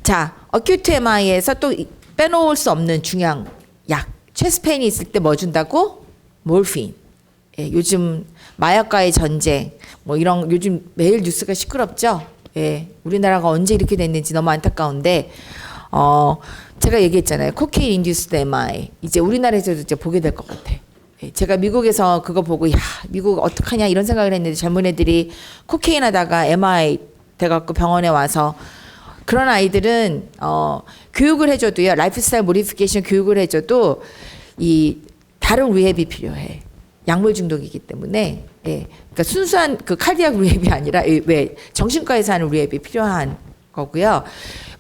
자, 어큐트 MI에서 또 빼놓을 수 없는 중요한 약, 체스트페인이 있을 때 뭐 준다고? 몰핀. 예, 요즘 마약과의 전쟁, 뭐 이런 요즘 매일 뉴스가 시끄럽죠. 예, 우리나라가 언제 이렇게 됐는지 너무 안타까운데, 제가 얘기했잖아요. 코케인 인듀스드 MI. 이제 우리나라에서도 이제 보게 될 것 같아. 예, 제가 미국에서 그거 보고, 미국 어떡하냐 이런 생각을 했는데 젊은 애들이 코케인 하다가 MI 돼갖고 병원에 와서 그런 아이들은, 교육을 해줘도요, 라이프스타일 모디피케이션 교육을 해줘도 이 다른 리헵이 필요해. 약물 중독이기 때문에, 예, 그러니까 순수한 그 칼디악 리헵이 아니라 왜 정신과에서 하는 리헵이 필요한 거고요.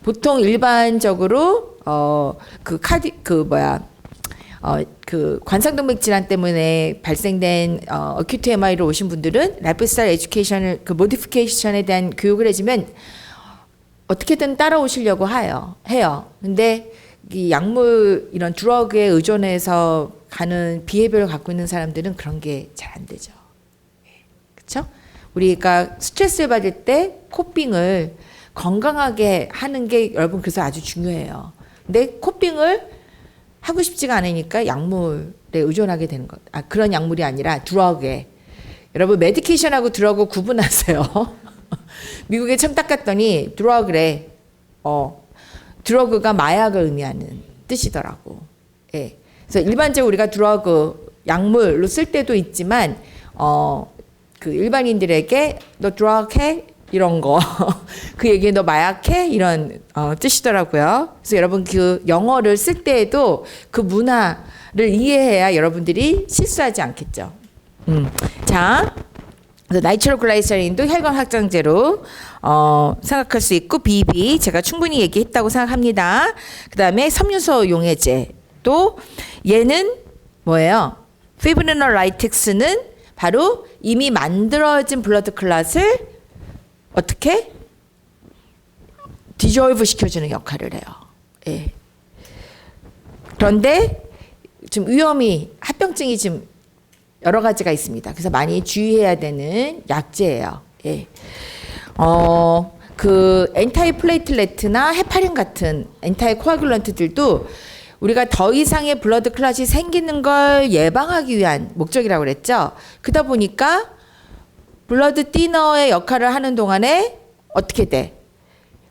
보통 일반적으로 그 관상동맥 질환 때문에 발생된 어큐트 MI로 오신 분들은 라이프스타일 에듀케이션을 그 모디피케이션에 대한 교육을 해주면 어떻게든 따라오시려고 해요. 근데 이 약물 이런 드러그에 의존해서 가는 비해별을 갖고 있는 사람들은 그런 게 잘 안 되죠. 그렇죠? 우리가 스트레스를 받을 때 코핑을 건강하게 하는 게 여러분 그래서 아주 중요해요. 근데 코핑을 하고 싶지가 않으니까 약물에 의존하게 되는 것. 그런 약물이 아니라 드러그에. 여러분 메디케이션하고 드러그 구분하세요. 미국에 처음 딱 갔더니 드러그래. 드러그가 마약을 의미하는 뜻이더라고. 예. 그래서 일반적으로 우리가 드러그 약물로 쓸 때도 있지만 그 일반인들에게 너 드러그 해? 이런 거. 그 얘기에 너 마약해? 이런 뜻이더라고요. 그래서 여러분 그 영어를 쓸 때에도 그 문화를 이해해야 여러분들이 실수하지 않겠죠. 자, 그래서 나이트로글라이세린도 혈관 확장제로 생각할 수 있고 BB 제가 충분히 얘기했다고 생각합니다. 그 다음에 섬유소 용해제도 얘는 뭐예요? 피브리놀라이틱스는 바로 이미 만들어진 블러드 클럿을 어떻게? 디졸브 시켜주는 역할을 해요. 예. 그런데 좀 위험이 합병증이 좀 여러 가지가 있습니다. 그래서 많이 주의해야 되는 약제예요. 예. 그 엔타이 플레이틀레트나 헤파린 같은 엔타이 코아귤런트들도 우리가 더 이상의 블러드 클럿이 생기는 걸 예방하기 위한 목적이라고 그랬죠. 그러다 보니까 블러드 티너의 역할을 하는 동안에 어떻게 돼?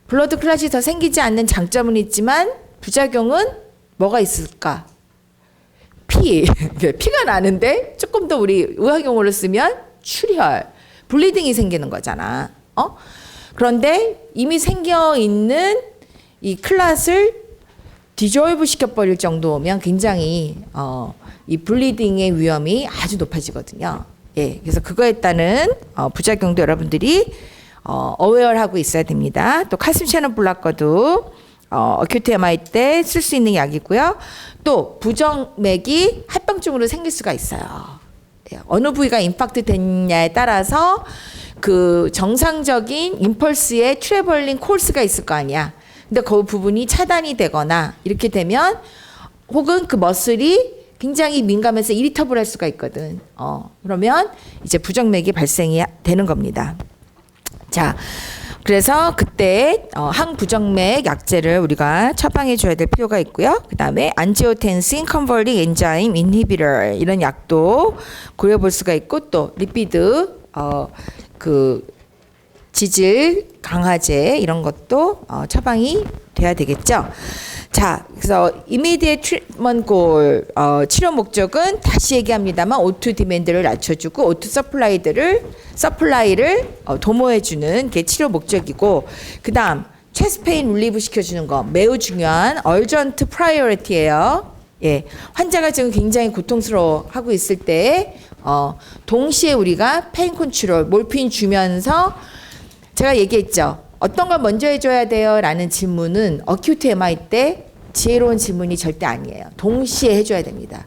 블러드 클럿이 더 생기지 않는 장점은 있지만 부작용은 뭐가 있을까? 피가 나는데 조금 더 우리 의학용어로 쓰면 출혈, 블리딩이 생기는 거잖아. 그런데 이미 생겨 있는 이 클럿을 디졸브 시켜버릴 정도면 굉장히 이 블리딩의 위험이 아주 높아지거든요. 예, 그래서 그거에 따른 부작용도 여러분들이 어웨어하고 있어야 됩니다. 또 칼슘 채널 블락커도 어큐트 MI 때 쓸 수 있는 약이고요. 또 부정맥이 합병증으로 생길 수가 있어요. 예, 어느 부위가 임팩트 됐냐에 따라서 그 정상적인 임펄스의 트래블링 콜스가 있을 거 아니야. 근데 그 부분이 차단이 되거나 이렇게 되면 혹은 그 머슬이 굉장히 민감해서 이리터블할 수가 있거든. 그러면 이제 부정맥이 발생이 되는 겁니다. 자, 그래서 그때 항부정맥 약제를 우리가 처방해 줘야 될 필요가 있고요. 그 다음에 안지오텐신 컨버팅 엔자임 인히비터 이런 약도 고려해 볼 수가 있고 또 리피드 그 지질 강화제 이런 것도 처방이 돼야 되겠죠. 자, 그래서 immediate treatment goal 치료 목적은 다시 얘기합니다만 O2 디맨드를 낮춰주고 O2 서플라이를 도모해주는 게 치료 목적이고 그 다음 체스트 페인 릴리브 시켜주는 거 매우 중요한 urgent priority예요. 예, 환자가 지금 굉장히 고통스러워하고 있을 때 동시에 우리가 페인 컨트롤, 몰핀 주면서 제가 얘기했죠. 어떤 걸 먼저 해줘야 돼요? 라는 질문은 어큐트 MI 때 지혜로운 질문이 절대 아니에요. 동시에 해줘야 됩니다.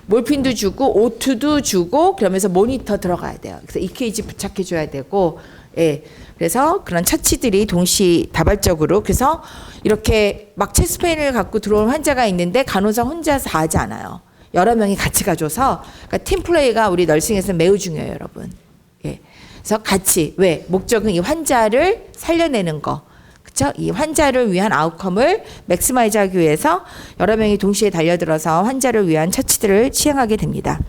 몰핀도 주고 O2도 주고 그러면서 모니터 들어가야 돼요. 그래서 EKG 부착해줘야 되고 예, 그래서 그런 처치들이 동시다발적으로 그래서 이렇게 막 체스트페인을 갖고 들어온 환자가 있는데 간호사 혼자서 다 하지 않아요. 여러 명이 같이 가줘서 그러니까 팀플레이가 우리 널싱에서 매우 중요해요, 여러분. 예. 그래서 같이 왜 목적은 이 환자를 살려내는 거, 그렇죠? 이 환자를 위한 아웃컴을 맥시마이즈하기 위해서 여러 명이 동시에 달려들어서 환자를 위한 처치들을 시행하게 됩니다.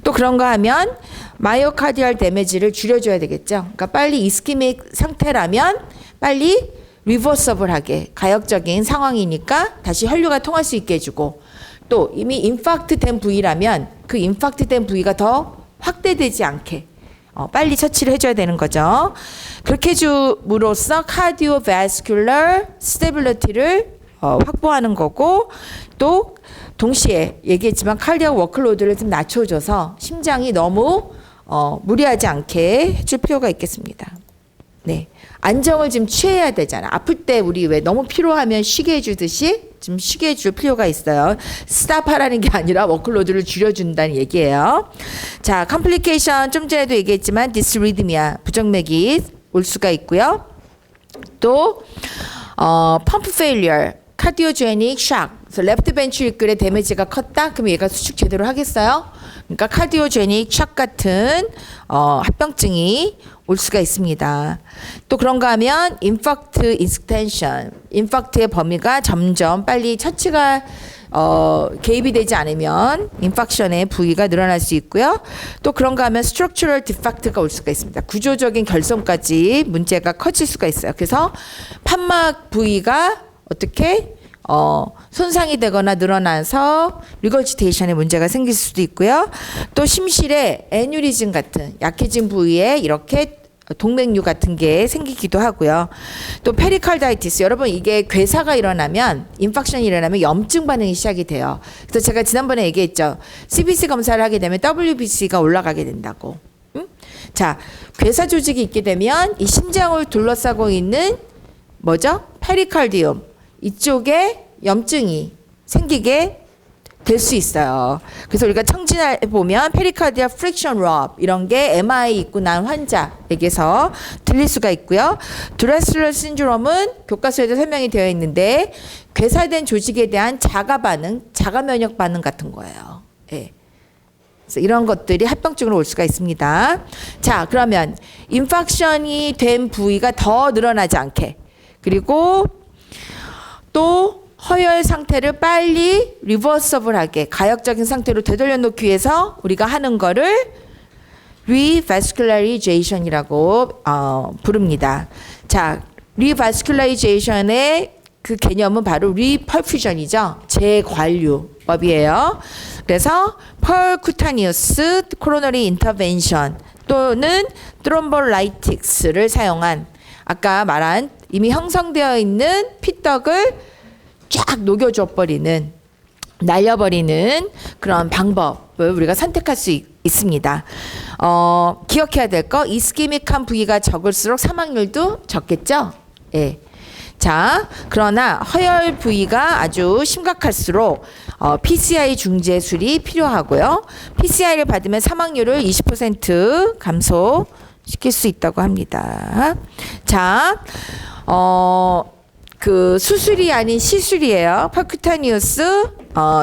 또 그런가 하면 마이오카디얼 데미지를 줄여줘야 되겠죠. 그러니까 빨리 이스키믹 상태라면 빨리 리버서블하게 가역적인 상황이니까 다시 혈류가 통할 수 있게 해주고 또 이미 인파크트 된 부위라면 그 인파크트 된 부위가 더 확대되지 않게 빨리 처치를 해줘야 되는 거죠. 그렇게 해줌으로써 카디오바스큘러 스테빌리티를 확보하는 거고 또 동시에 얘기했지만 칼디악 워크로드를 좀 낮춰줘서 심장이 너무 무리하지 않게 해줄 필요가 있겠습니다. 네, 안정을 좀 취해야 되잖아. 아플 때 우리 왜 너무 피로하면 쉬게 해주듯이 좀 쉬게 해줄 필요가 있어요. 스탑하라는 게 아니라 워크로드를 줄여준다는 얘기예요. 자, 컴플리케이션 좀 전에도 얘기했지만 디스리드미아 부정맥이 올 수가 있고요. 또 펌프 페일리어, 카디오제닉 샥. 그래서 레프트 벤트리클의 데미지가 컸다. 그럼 얘가 수축 제대로 하겠어요? 그러니까 카디오제닉 샥 같은 합병증이 올 수가 있습니다. 또 그런가 하면 인파크트 익스텐션, 인파크트의 범위가 점점 빨리 처치가 개입이 되지 않으면 인팍션의 부위가 늘어날 수 있고요. 또 그런가 하면 스트럭처럴 디펙트가 올 수가 있습니다. 구조적인 결손까지 문제가 커질 수가 있어요. 그래서 판막 부위가 어떻게 손상이 되거나 늘어나서 리거지테이션에 문제가 생길 수도 있고요. 또 심실에 애뉴리즘 같은 약해진 부위에 이렇게 동맥류 같은 게 생기기도 하고요. 또 페리칼다이티스, 여러분 이게 괴사가 일어나면 인팍션이 일어나면 염증 반응이 시작이 돼요. 그래서 제가 지난번에 얘기했죠. CBC 검사를 하게 되면 WBC가 올라가게 된다고. 자, 괴사 조직이 있게 되면 이 심장을 둘러싸고 있는 뭐죠? 페리칼디움 이쪽에 염증이 생기게 될 수 있어요. 그래서 우리가 청진해 보면 페리카디아 프릭션 럽 이런 게 MI 있고 난 환자에게서 들릴 수가 있고요. 드레슬러 신드롬은 교과서에도 설명이 되어 있는데 괴사된 조직에 대한 자가 반응, 자가 면역 반응 같은 거예요. 예. 그래서 이런 것들이 합병증으로 올 수가 있습니다. 자, 그러면 인팍션이 된 부위가 더 늘어나지 않게 그리고 또 허혈 상태를 빨리 리버서블하게 가역적인 상태로 되돌려 놓기 위해서 우리가 하는 거를 리바스큘라리제이션이라고 부릅니다. 자, 리바스큘라리제이션의 그 개념은 바로 리퍼퓨전이죠. 재관류법이에요. 그래서 퍼쿠타니우스 코로너리 인터벤션 또는 트롬볼라이틱스를 사용한 아까 말한 이미 형성되어 있는 피떡을 쫙 녹여줘 버리는 날려버리는 그런 방법을 우리가 선택할 수 있습니다. 기억해야 될 거 이스키믹한 부위가 적을수록 사망률도 적겠죠. 예. 자, 그러나 허혈 부위가 아주 심각할수록 PCI 중재술이 필요하고요. PCI를 받으면 사망률을 20% 감소시킬 수 있다고 합니다. 자, 그 수술이 아닌 시술이에요. 퍼큐타니우스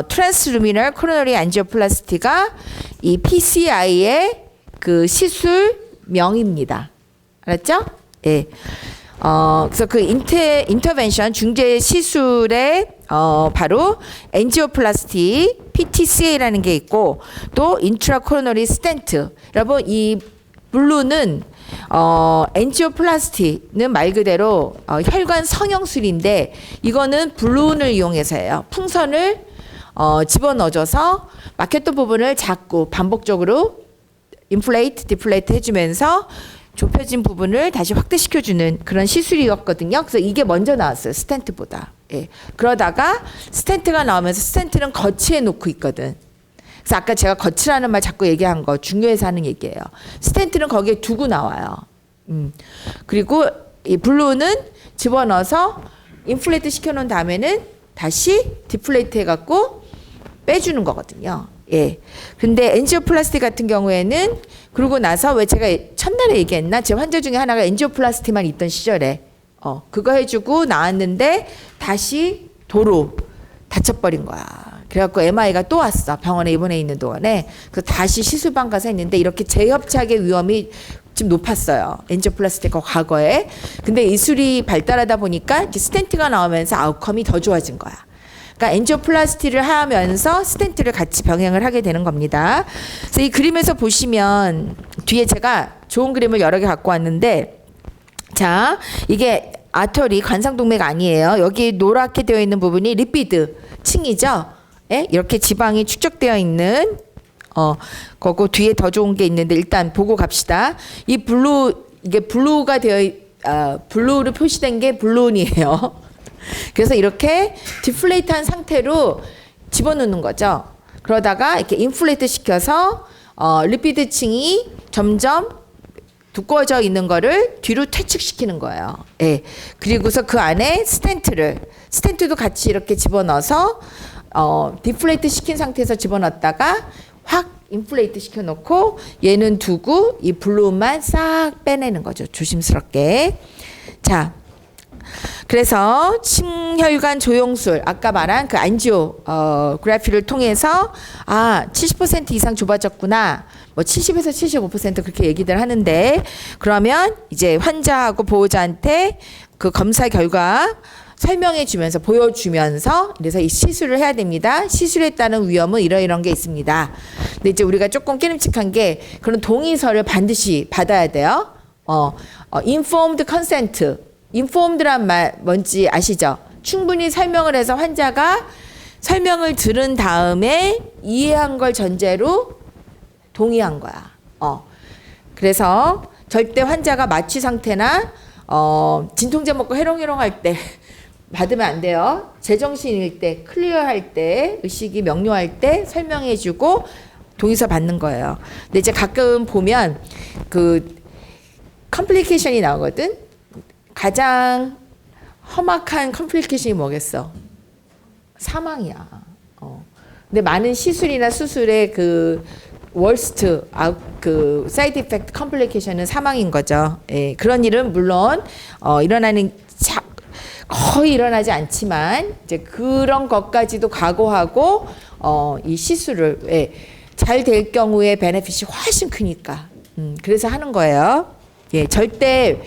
트랜스루미널 코로너리 안지오플라스티가 이 PCI의 그 시술명입니다. 알았죠? 예. 그래서 그 인터벤션 중재 시술에 바로 엔지오플라스티 PTCA라는 게 있고 또 인트라 코로너리 스텐트. 여러분 이 블루는 엔지오플라스티는 말 그대로 혈관 성형술인데 이거는 블루온을 이용해서 해요. 풍선을 집어넣어줘서 막혔던 부분을 자꾸 반복적으로 인플레이트, 디플레이트 해주면서 좁혀진 부분을 다시 확대시켜주는 그런 시술이었거든요. 그래서 이게 먼저 나왔어요. 스텐트보다. 예. 그러다가 스텐트가 나오면서 스텐트는 거치에 놓고 있거든. 그래서 아까 제가 거치라는 말 자꾸 얘기한 거 중요해서 하는 얘기예요. 스텐트는 거기에 두고 나와요. 그리고 이 블루는 집어넣어서 인플레이트 시켜놓은 다음에는 다시 디플레이트 해갖고 빼주는 거거든요. 예. 근데 엔지오플라스티 같은 경우에는 그러고 나서 왜 제가 첫날에 얘기했나? 제 환자 중에 하나가 엔지오플라스티만 있던 시절에 그거 해주고 나왔는데 다시 도로 다쳐버린 거야. 그래갖고 MI가 또 왔어. 병원에 입원해 있는 동안에. 그래서 다시 시술방 가서 했는데 이렇게 재협착의 위험이 좀 높았어요. 엔지오플라스티가 과거에. 근데 이술이 발달하다 보니까 이제 스텐트가 나오면서 아웃컴이 더 좋아진 거야. 그러니까 엔지오플라스티를 하면서 스텐트를 같이 병행을 하게 되는 겁니다. 그래서 이 그림에서 보시면 뒤에 제가 좋은 그림을 여러 개 갖고 왔는데 자, 이게 아터리 관상동맥 아니에요. 여기 노랗게 되어 있는 부분이 리피드 층이죠. 예? 이렇게 지방이 축적되어 있는 거고 뒤에 더 좋은 게 있는데 일단 보고 갑시다. 이 이게 블루가 블루로 표시된 게 블루온이에요. 그래서 이렇게 디플레이트한 상태로 집어넣는 거죠. 그러다가 이렇게 인플레이트 시켜서 리피드 층이 점점 두꺼워져 있는 거를 뒤로 퇴축시키는 거예요. 예. 그리고서 그 안에 스텐트도 같이 이렇게 집어넣어서 디플레이트 시킨 상태에서 집어넣었다가 확 인플레이트 시켜놓고 얘는 두고 이 블루만 싹 빼내는 거죠. 조심스럽게. 자, 그래서 심혈관 조영술 아까 말한 그 안지오그래피를 통해서 70% 이상 좁아졌구나. 뭐 70에서 75% 그렇게 얘기들 하는데 그러면 이제 환자하고 보호자한테 그 검사 결과 설명해 주면서 보여주면서 그래서 이 시술을 해야 됩니다. 시술에 따른 위험은 이런 게 있습니다. 근데 이제 우리가 조금 깨름칙한 게 그런 동의서를 반드시 받아야 돼요. informed consent. informed란 말 뭔지 아시죠? 충분히 설명을 해서 환자가 설명을 들은 다음에 이해한 걸 전제로 동의한 거야. 그래서 절대 환자가 마취 상태나 진통제 먹고 해롱해롱할 때 받으면 안 돼요. 제정신일 때, 클리어할 때, 의식이 명료할 때 설명해주고 동의서 받는 거예요. 근데 이제 가끔 보면 그 컴플리케이션이 나오거든. 가장 험악한 컴플리케이션이 뭐겠어? 사망이야. 근데 많은 시술이나 수술의 그 월스트 그 사이드 이펙트 컴플리케이션은 사망인 거죠. 예, 그런 일은 물론 일어나는 거의 일어나지 않지만 이제 그런 것까지도 각오하고 이 시술을 잘 될 경우에 베네핏이 훨씬 크니까 그래서 하는 거예요. 예, 절대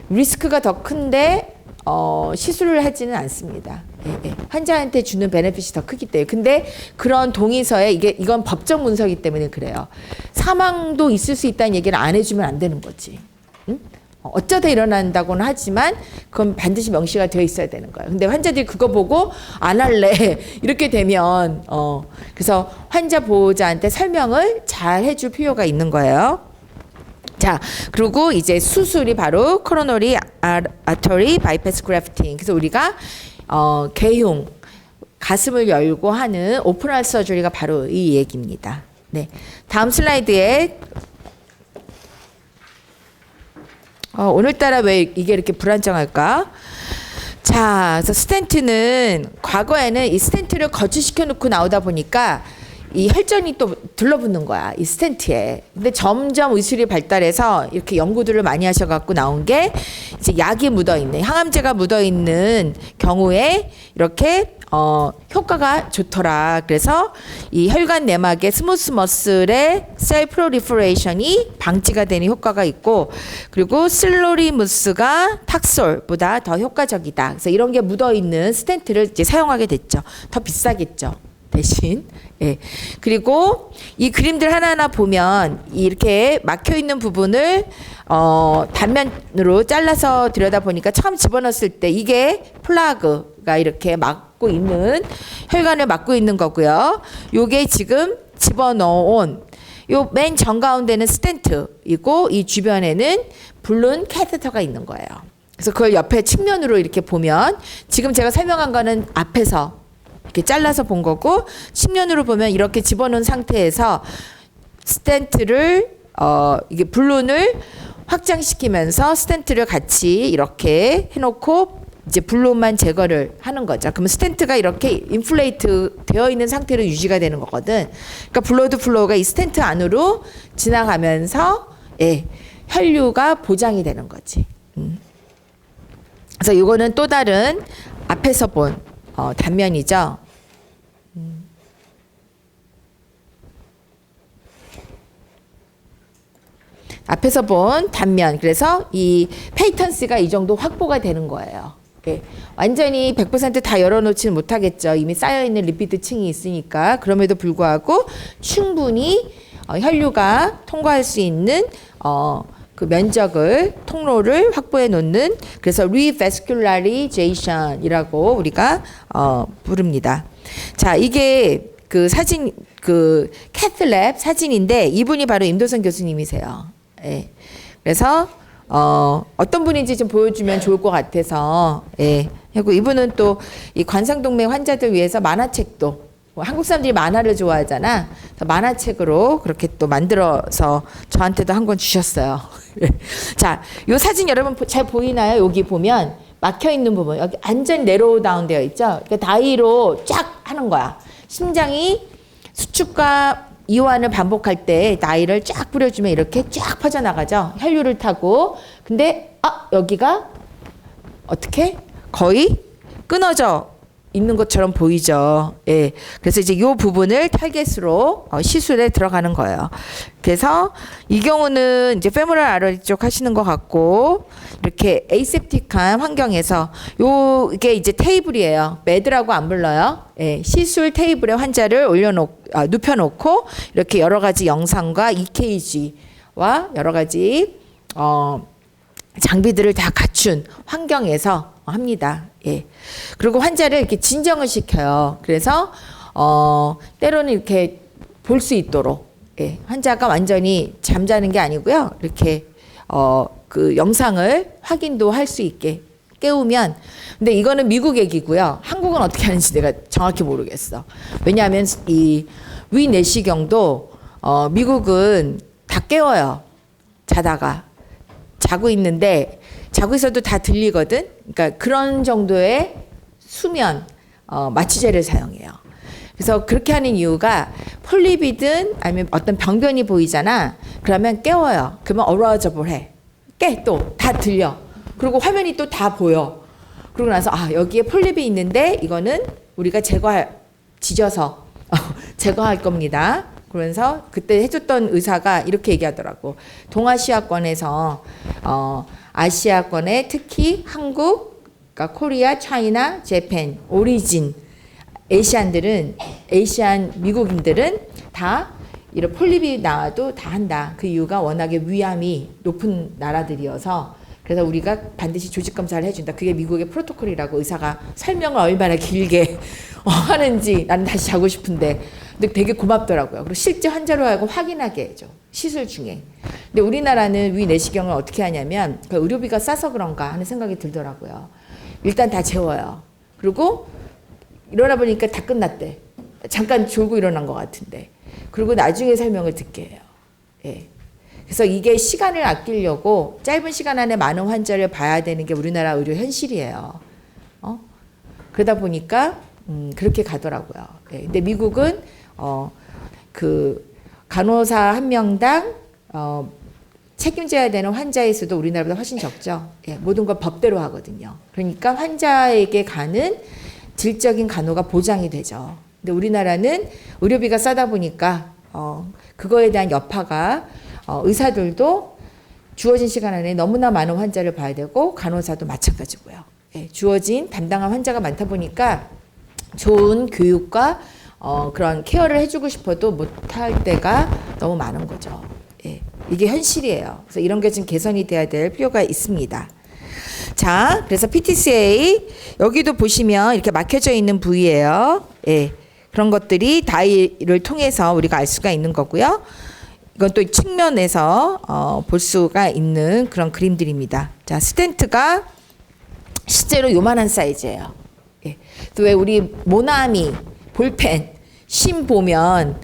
리스크가 더 큰데 시술을 하지는 않습니다. 예. 환자한테 주는 베네핏이 더 크기 때문에. 근데 그런 동의서에 이건 법적 문서이기 때문에 그래요. 사망도 있을 수 있다는 얘기를 안 해주면 안 되는 거지. 응? 어쩌다 일어난다고는 하지만 그건 반드시 명시가 되어 있어야 되는 거예요. 근데 환자들이 그거 보고 안 할래 이렇게 되면 그래서 환자 보호자한테 설명을 잘 해줄 필요가 있는 거예요. 자, 그리고 이제 수술이 바로 코로너리 아터리 바이패스 그래프팅. 그래서 우리가 개흉 가슴을 열고 하는 오픈할 서저리가 바로 이 얘기입니다. 네, 다음 슬라이드에 오늘따라 왜 이게 이렇게 불안정할까? 자, 그래서 스텐트는 과거에는 이 스텐트를 거치시켜 놓고 나오다 보니까 이 혈전이 또 들러붙는 거야, 이 스텐트에. 근데 점점 의술이 발달해서 이렇게 연구들을 많이 하셔갖고 나온 게 이제 약이 묻어있는, 항암제가 묻어있는 경우에 이렇게 효과가 좋더라. 그래서 이 혈관 내막의 스무스 머슬의 셀 프로리퍼레이션이 방지가 되는 효과가 있고, 그리고 슬로리무스가 탁솔보다 더 효과적이다. 그래서 이런 게 묻어있는 스텐트를 이제 사용하게 됐죠. 더 비싸겠죠, 대신. 예. 그리고 이 그림들 하나하나 보면 이렇게 막혀 있는 부분을 단면으로 잘라서 들여다보니까 처음 집어넣었을 때 이게 플라그가 이렇게 막고 있는, 혈관을 막고 있는 거고요. 요게 지금 집어넣은 요 맨 정가운데는 스텐트이고 이 주변에는 블룬 캐테터가 있는 거예요. 그래서 그걸 옆에 측면으로 이렇게 보면 지금 제가 설명한 거는 앞에서 이렇게 잘라서 본 거고 측면으로 보면 이렇게 집어넣은 상태에서 스텐트를 이게 블론을 확장시키면서 스텐트를 같이 이렇게 해놓고 이제 블론만 제거를 하는 거죠. 그러면 스텐트가 이렇게 인플레이트 되어 있는 상태로 유지가 되는 거거든. 그러니까 블러드 플로우가 이 스텐트 안으로 지나가면서 혈류가 보장이 되는 거지. 그래서 이거는 또 다른 앞에서 본 단면이죠. 앞에서 본 단면. 그래서 이 페이턴스가 이 정도 확보가 되는 거예요. 완전히 100% 다 열어놓지는 못하겠죠. 이미 쌓여있는 리피드 층이 있으니까. 그럼에도 불구하고 충분히 혈류가 통과할 수 있는 그 면적을 통로를 확보해 놓는, 그래서 revascularization이라고 우리가 부릅니다. 자, 이게 그 사진, 그 캐슬랩 사진인데 이분이 바로 임도선 교수님이세요. 예. 그래서 어떤 분인지 좀 보여주면 좋을 것 같아서, 그리고 이분은 또 이 관상동맥 환자들 위해서 만화책도, 한국 사람들이 만화를 좋아하잖아. 그래서 만화책으로 그렇게 또 만들어서 저한테도 한 권 주셨어요. 자, 요 사진 여러분 잘 보이나요? 여기 보면 막혀 있는 부분, 여기 완전 내로우 다운 되어 있죠. 그러니까 다이로 쫙 하는 거야. 심장이 수축과 이완을 반복할 때 나이를 쫙 뿌려주면 이렇게 쫙 퍼져나가죠. 혈류를 타고. 근데 여기가 어떻게 거의 끊어져 있는 것처럼 보이죠. 예. 그래서 이제 이 부분을 타겟으로 시술에 들어가는 거예요. 그래서 이 경우는 이제 페모럴 아러리 쪽 하시는 것 같고, 이렇게 에이셉틱한 환경에서 이게 이제 테이블이에요. 매드라고 안 불러요. 예. 시술 테이블에 환자를 눕혀놓고 이렇게 여러 가지 영상과 EKG와 여러 가지 장비들을 다 갖춘 환경에서 합니다. 예. 그리고 환자를 이렇게 진정을 시켜요. 그래서 때로는 이렇게 볼 수 있도록, 환자가 완전히 잠자는 게 아니고요. 이렇게 그 영상을 확인도 할 수 있게 깨우면. 근데 이거는 미국 얘기고요. 한국은 어떻게 하는지 내가 정확히 모르겠어. 왜냐하면 이 위내시경도 미국은 다 깨워요. 자고 있는데 자고 있어도 다 들리거든. 그러니까 그런 정도의 수면 마취제를 사용해요. 그래서 그렇게 하는 이유가 폴립이든 아니면 어떤 병변이 보이잖아. 그러면 깨워요. 그러면 어라우저블해. 또 다 들려. 그리고 화면이 또 다 보여. 그러고 나서 여기에 폴립이 있는데 이거는 우리가 지져서 제거할 겁니다. 그러면서 그때 해줬던 의사가 이렇게 얘기하더라고. 동아시아권에서 아시아권에 특히 한국, 그러니까 코리아, 차이나, 재팬, 오리진, 아시안 미국인들은 다 이런 폴립이 나와도 다 한다. 그 이유가 워낙에 위암이 높은 나라들이어서, 그래서 우리가 반드시 조직 검사를 해준다. 그게 미국의 프로토콜이라고 의사가 설명을 얼마나 길게 하는지 나는 다시 자고 싶은데. 근데 되게 고맙더라고요. 그리고 실제 환자로 하여금 확인하게 해줘. 시술 중에. 근데 우리나라는 위내시경을 어떻게 하냐면 그 의료비가 싸서 그런가 하는 생각이 들더라고요. 일단 다 재워요. 그리고 일어나 보니까 다 끝났대. 잠깐 졸고 일어난 것 같은데. 그리고 나중에 설명을 듣게 해요. 예. 그래서 이게 시간을 아끼려고 짧은 시간 안에 많은 환자를 봐야 되는 게 우리나라 의료 현실이에요. 그러다 보니까 그렇게 가더라고요. 예. 근데 미국은 그 간호사 한 명당 책임져야 되는 환자의 수도 우리나라보다 훨씬 적죠. 예. 모든 걸 법대로 하거든요. 그러니까 환자에게 가는 질적인 간호가 보장이 되죠. 근데 우리나라는 의료비가 싸다 보니까 그거에 대한 여파가 의사들도 주어진 시간 안에 너무나 많은 환자를 봐야 되고 간호사도 마찬가지고요. 예, 주어진 담당한 환자가 많다 보니까 좋은 교육과 그런 케어를 해주고 싶어도 못할 때가 너무 많은 거죠. 예, 이게 현실이에요. 그래서 이런 게 좀 개선이 돼야 될 필요가 있습니다. 자, 그래서 PTCA 여기도 보시면 이렇게 막혀져 있는 부위예요. 예, 그런 것들이 다이를 통해서 우리가 알 수가 있는 거고요. 이건 또 측면에서 볼 수가 있는 그런 그림들입니다. 자, 스텐트가 실제로 요만한 사이즈예요. 예. 또 왜 우리 모나미 볼펜 심 보면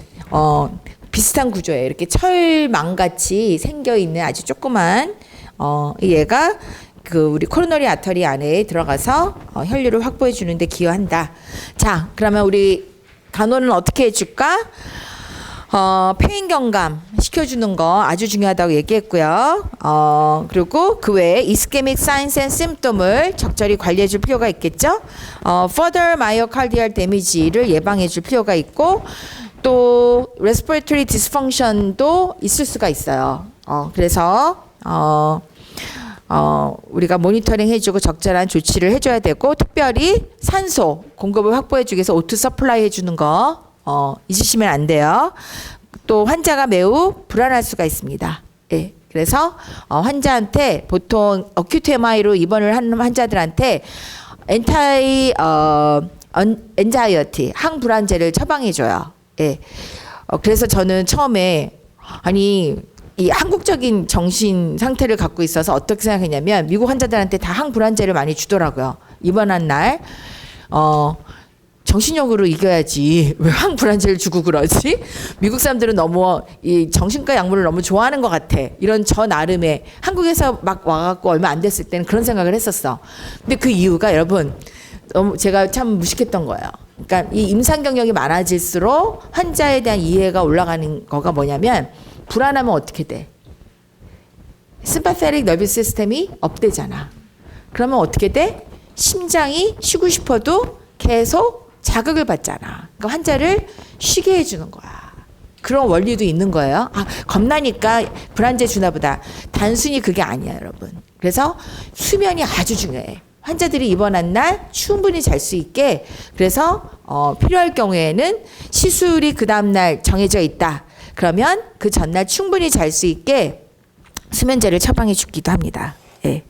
비슷한 구조예요. 이렇게 철망같이 생겨 있는 아주 조그만 얘가 그 우리 코로너리 아터리 안에 들어가서 혈류를 확보해 주는데 기여한다. 자, 그러면 우리 간호는 어떻게 해줄까? 폐인 경감 시켜주는 거 아주 중요하다고 얘기했고요. 그리고 그 외에 ischemic signs and symptom을 적절히 관리해 줄 필요가 있겠죠. further myocardial damage를 예방해 줄 필요가 있고 또 respiratory dysfunction도 있을 수가 있어요. 그래서 우리가 모니터링 해주고 적절한 조치를 해줘야 되고 특별히 산소 공급을 확보해주기 위해서 O2 서플라이 해주는 거 잊으시면 안 돼요. 또 환자가 매우 불안할 수가 있습니다. 예, 그래서 환자한테 보통 어큐트 MI로 입원을 하는 환자들한테 엔자이어티 항불안제를 처방해줘요. 예, 그래서 저는 처음에 아니 이 한국적인 정신 상태를 갖고 있어서 어떻게 생각했냐면 미국 환자들한테 다 항불안제를 많이 주더라고요. 입원한 날 정신력으로 이겨야지 왜 항불안제를 주고 그러지? 미국 사람들은 너무 이 정신과 약물을 너무 좋아하는 것 같아. 이런 저 나름의 한국에서 막 와갖고 얼마 안 됐을 때는 그런 생각을 했었어. 근데 그 이유가 여러분 너무 제가 참 무식했던 거예요. 그러니까 이 임상 경력이 많아질수록 환자에 대한 이해가 올라가는 거가 뭐냐면 불안하면 어떻게 돼? 심파테릭 너비 시스템이 업되잖아. 그러면 어떻게 돼? 심장이 쉬고 싶어도 계속 자극을 받잖아. 그러니까 환자를 쉬게 해주는 거야. 그런 원리도 있는 거예요. 겁나니까 불안제 주나 보다. 단순히 그게 아니야, 여러분. 그래서 수면이 아주 중요해. 환자들이 입원한 날 충분히 잘 수 있게. 그래서 필요할 경우에는 시술이 그 다음날 정해져 있다. 그러면 그 전날 충분히 잘 수 있게 수면제를 처방해 주기도 합니다. 예.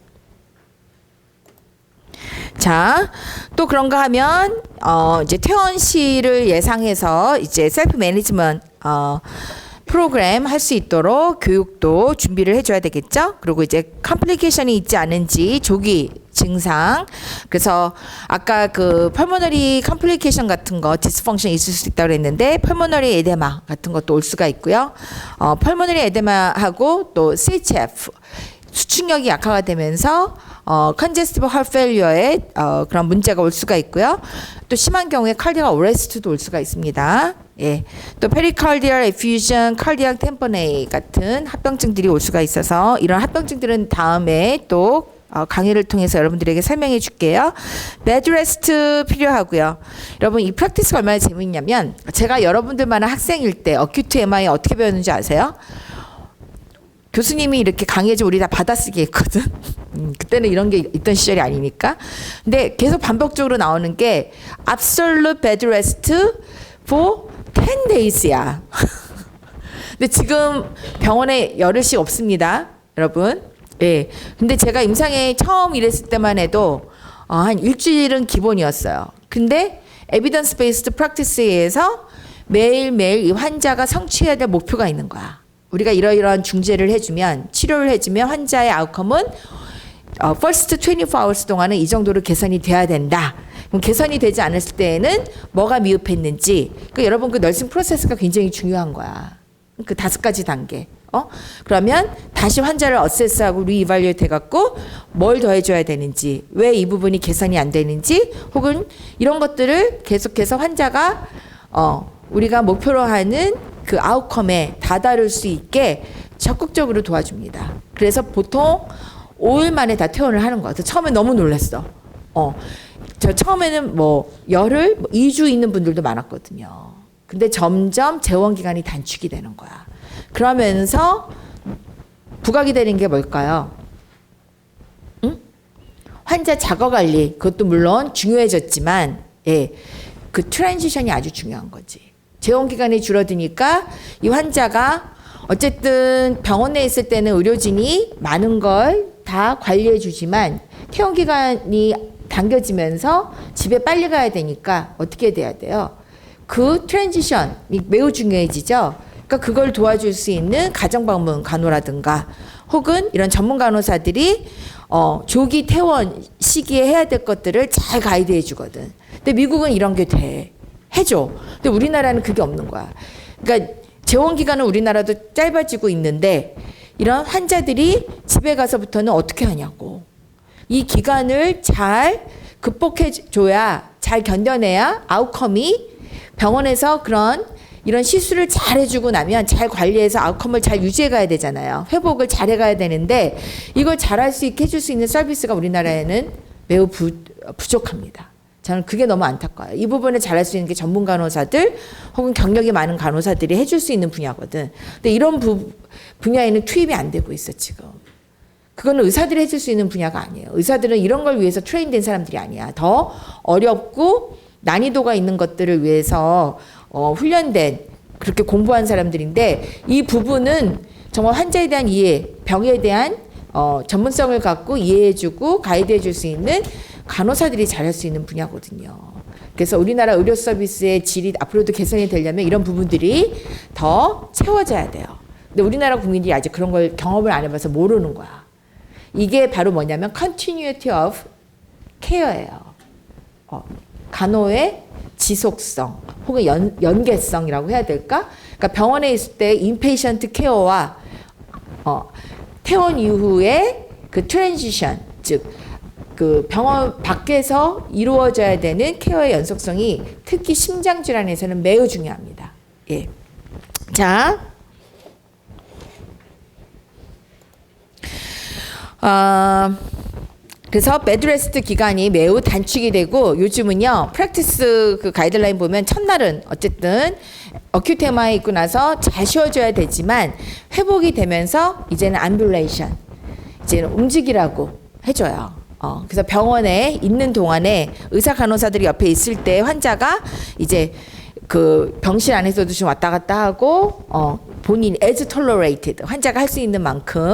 자, 또 그런가 하면 이제 퇴원시를 예상해서 이제 셀프 매니지먼트 프로그램 할 수 있도록 교육도 준비를 해줘야 되겠죠. 그리고 이제 컴플리케이션이 있지 않은지 조기 증상. 그래서 아까 그 펄모너리 컴플리케이션 같은 거 디스펑션 있을 수 있다고 그랬는데 펄모너리 에데마 같은 것도 올 수가 있고요. 펄모너리 에데마하고 또 CHF 수축력이 약화가 되면서 congestive heart failure에 그런 문제가 올 수가 있고요. 또 심한 경우에 cardiac arrest도 올 수가 있습니다. 예. 또 pericardial effusion, cardiac tamponade 같은 합병증들이 올 수가 있어서 이런 합병증들은 다음에 또 강의를 통해서 여러분들에게 설명해 줄게요. bed rest 필요하고요. 여러분 이 프랙티스가 얼마나 재밌냐면 제가 여러분들만한 학생일 때 어큐트 MI 어떻게 배웠는지 아세요? 교수님이 이렇게 강의해줘 우리 다 받아쓰기 했거든. 그때는 이런 게 있던 시절이 아니니까. 근데 계속 반복적으로 나오는 게 absolute bed rest for 10 days야. 근데 지금 병원에 열흘씩 없습니다, 여러분. 예. 근데 제가 임상에 처음 일했을 때만 해도 한 일주일은 기본이었어요. 근데 evidence based practice에 의해서 매일매일 이 환자가 성취해야 될 목표가 있는 거야. 우리가 이러이러한 중재를 해주면 치료를 해주면 환자의 아웃컴은 first 24 hours 동안은 이 정도로 개선이 돼야 된다. 그럼 개선이 되지 않았을 때에는 뭐가 미흡했는지. 그 여러분 그 널싱 프로세스가 굉장히 중요한 거야. 그 5가지 단계. 그러면 다시 환자를 어세스하고 리이발리에이트 해갖고 뭘 더 해줘야 되는지, 왜 이 부분이 개선이 안 되는지, 혹은 이런 것들을 계속해서 환자가 우리가 목표로 하는 그 아웃컴에 다다를 수 있게 적극적으로 도와줍니다. 그래서 보통 5일 만에 다 퇴원을 하는 것 같아요. 처음에 너무 놀랐어. 저 처음에는 뭐 열흘, 2주 있는 분들도 많았거든요. 근데 점점 재원 기간이 단축이 되는 거야. 그러면서 부각이 되는 게 뭘까요? 응? 환자 자가 관리, 그것도 물론 중요해졌지만, 예, 그 트랜지션이 아주 중요한 거지. 재원 기간이 줄어드니까 이 환자가 어쨌든 병원에 있을 때는 의료진이 많은 걸 다 관리해 주지만 퇴원 기간이 당겨지면서 집에 빨리 가야 되니까 어떻게 돼야 돼요? 그 트랜지션이 매우 중요해지죠. 그러니까 그걸 도와줄 수 있는 가정방문 간호라든가 혹은 이런 전문 간호사들이 조기 퇴원 시기에 해야 될 것들을 잘 가이드해 주거든. 근데 미국은 이런 게 돼. 해줘. 근데 우리나라는 그게 없는 거야. 그러니까 재원 기간은 우리나라도 짧아지고 있는데 이런 환자들이 집에 가서부터는 어떻게 하냐고. 이 기간을 잘 극복해 줘야, 잘 견뎌내야 아웃컴이 병원에서 이런 시술을 잘 해주고 나면 잘 관리해서 아웃컴을 잘 유지해 가야 되잖아요. 회복을 잘 해가야 되는데 이걸 잘할 수 있게 해줄 수 있는 서비스가 우리나라에는 매우 부족합니다. 저는 그게 너무 안타까워요. 이 부분을 잘할 수 있는 게 전문 간호사들 혹은 경력이 많은 간호사들이 해줄 수 있는 분야거든. 근데 이런 분야에는 투입이 안 되고 있어 지금. 그거는 의사들이 해줄 수 있는 분야가 아니에요. 의사들은 이런 걸 위해서 트레인된 사람들이 아니야. 더 어렵고 난이도가 있는 것들을 위해서 훈련된, 그렇게 공부한 사람들인데 이 부분은 정말 환자에 대한 이해, 병에 대한 전문성을 갖고 이해해주고 가이드해줄 수 있는 간호사들이 잘할 수 있는 분야거든요. 그래서 우리나라 의료 서비스의 질이 앞으로도 개선이 되려면 이런 부분들이 더 채워져야 돼요. 근데 우리나라 국민들이 아직 그런 걸 경험을 안 해봐서 모르는 거야. 이게 바로 뭐냐면 continuity of care예요. 간호의 지속성 혹은 연계성이라고 해야 될까? 그러니까 병원에 있을 때 인페이션트 케어와 퇴원 이후에 그 트랜지션, 즉 그 병원 밖에서 이루어져야 되는 케어의 연속성이 특히 심장 질환에서는 매우 중요합니다. 예. 자, 그래서 베드레스트 기간이 매우 단축이 되고 요즘은요 프랙티스 그 가이드라인 보면 첫날은 어쨌든 어큐트 MI 있고 나서 잘 쉬어줘야 되지만 회복이 되면서 이제는 암뷸레이션, 이제는 움직이라고 해줘요. 그래서 병원에 있는 동안에 의사 간호사들이 옆에 있을 때 환자가 이제 그 병실 안에서도 좀 왔다 갔다 하고 본인 as tolerated 환자가 할 수 있는 만큼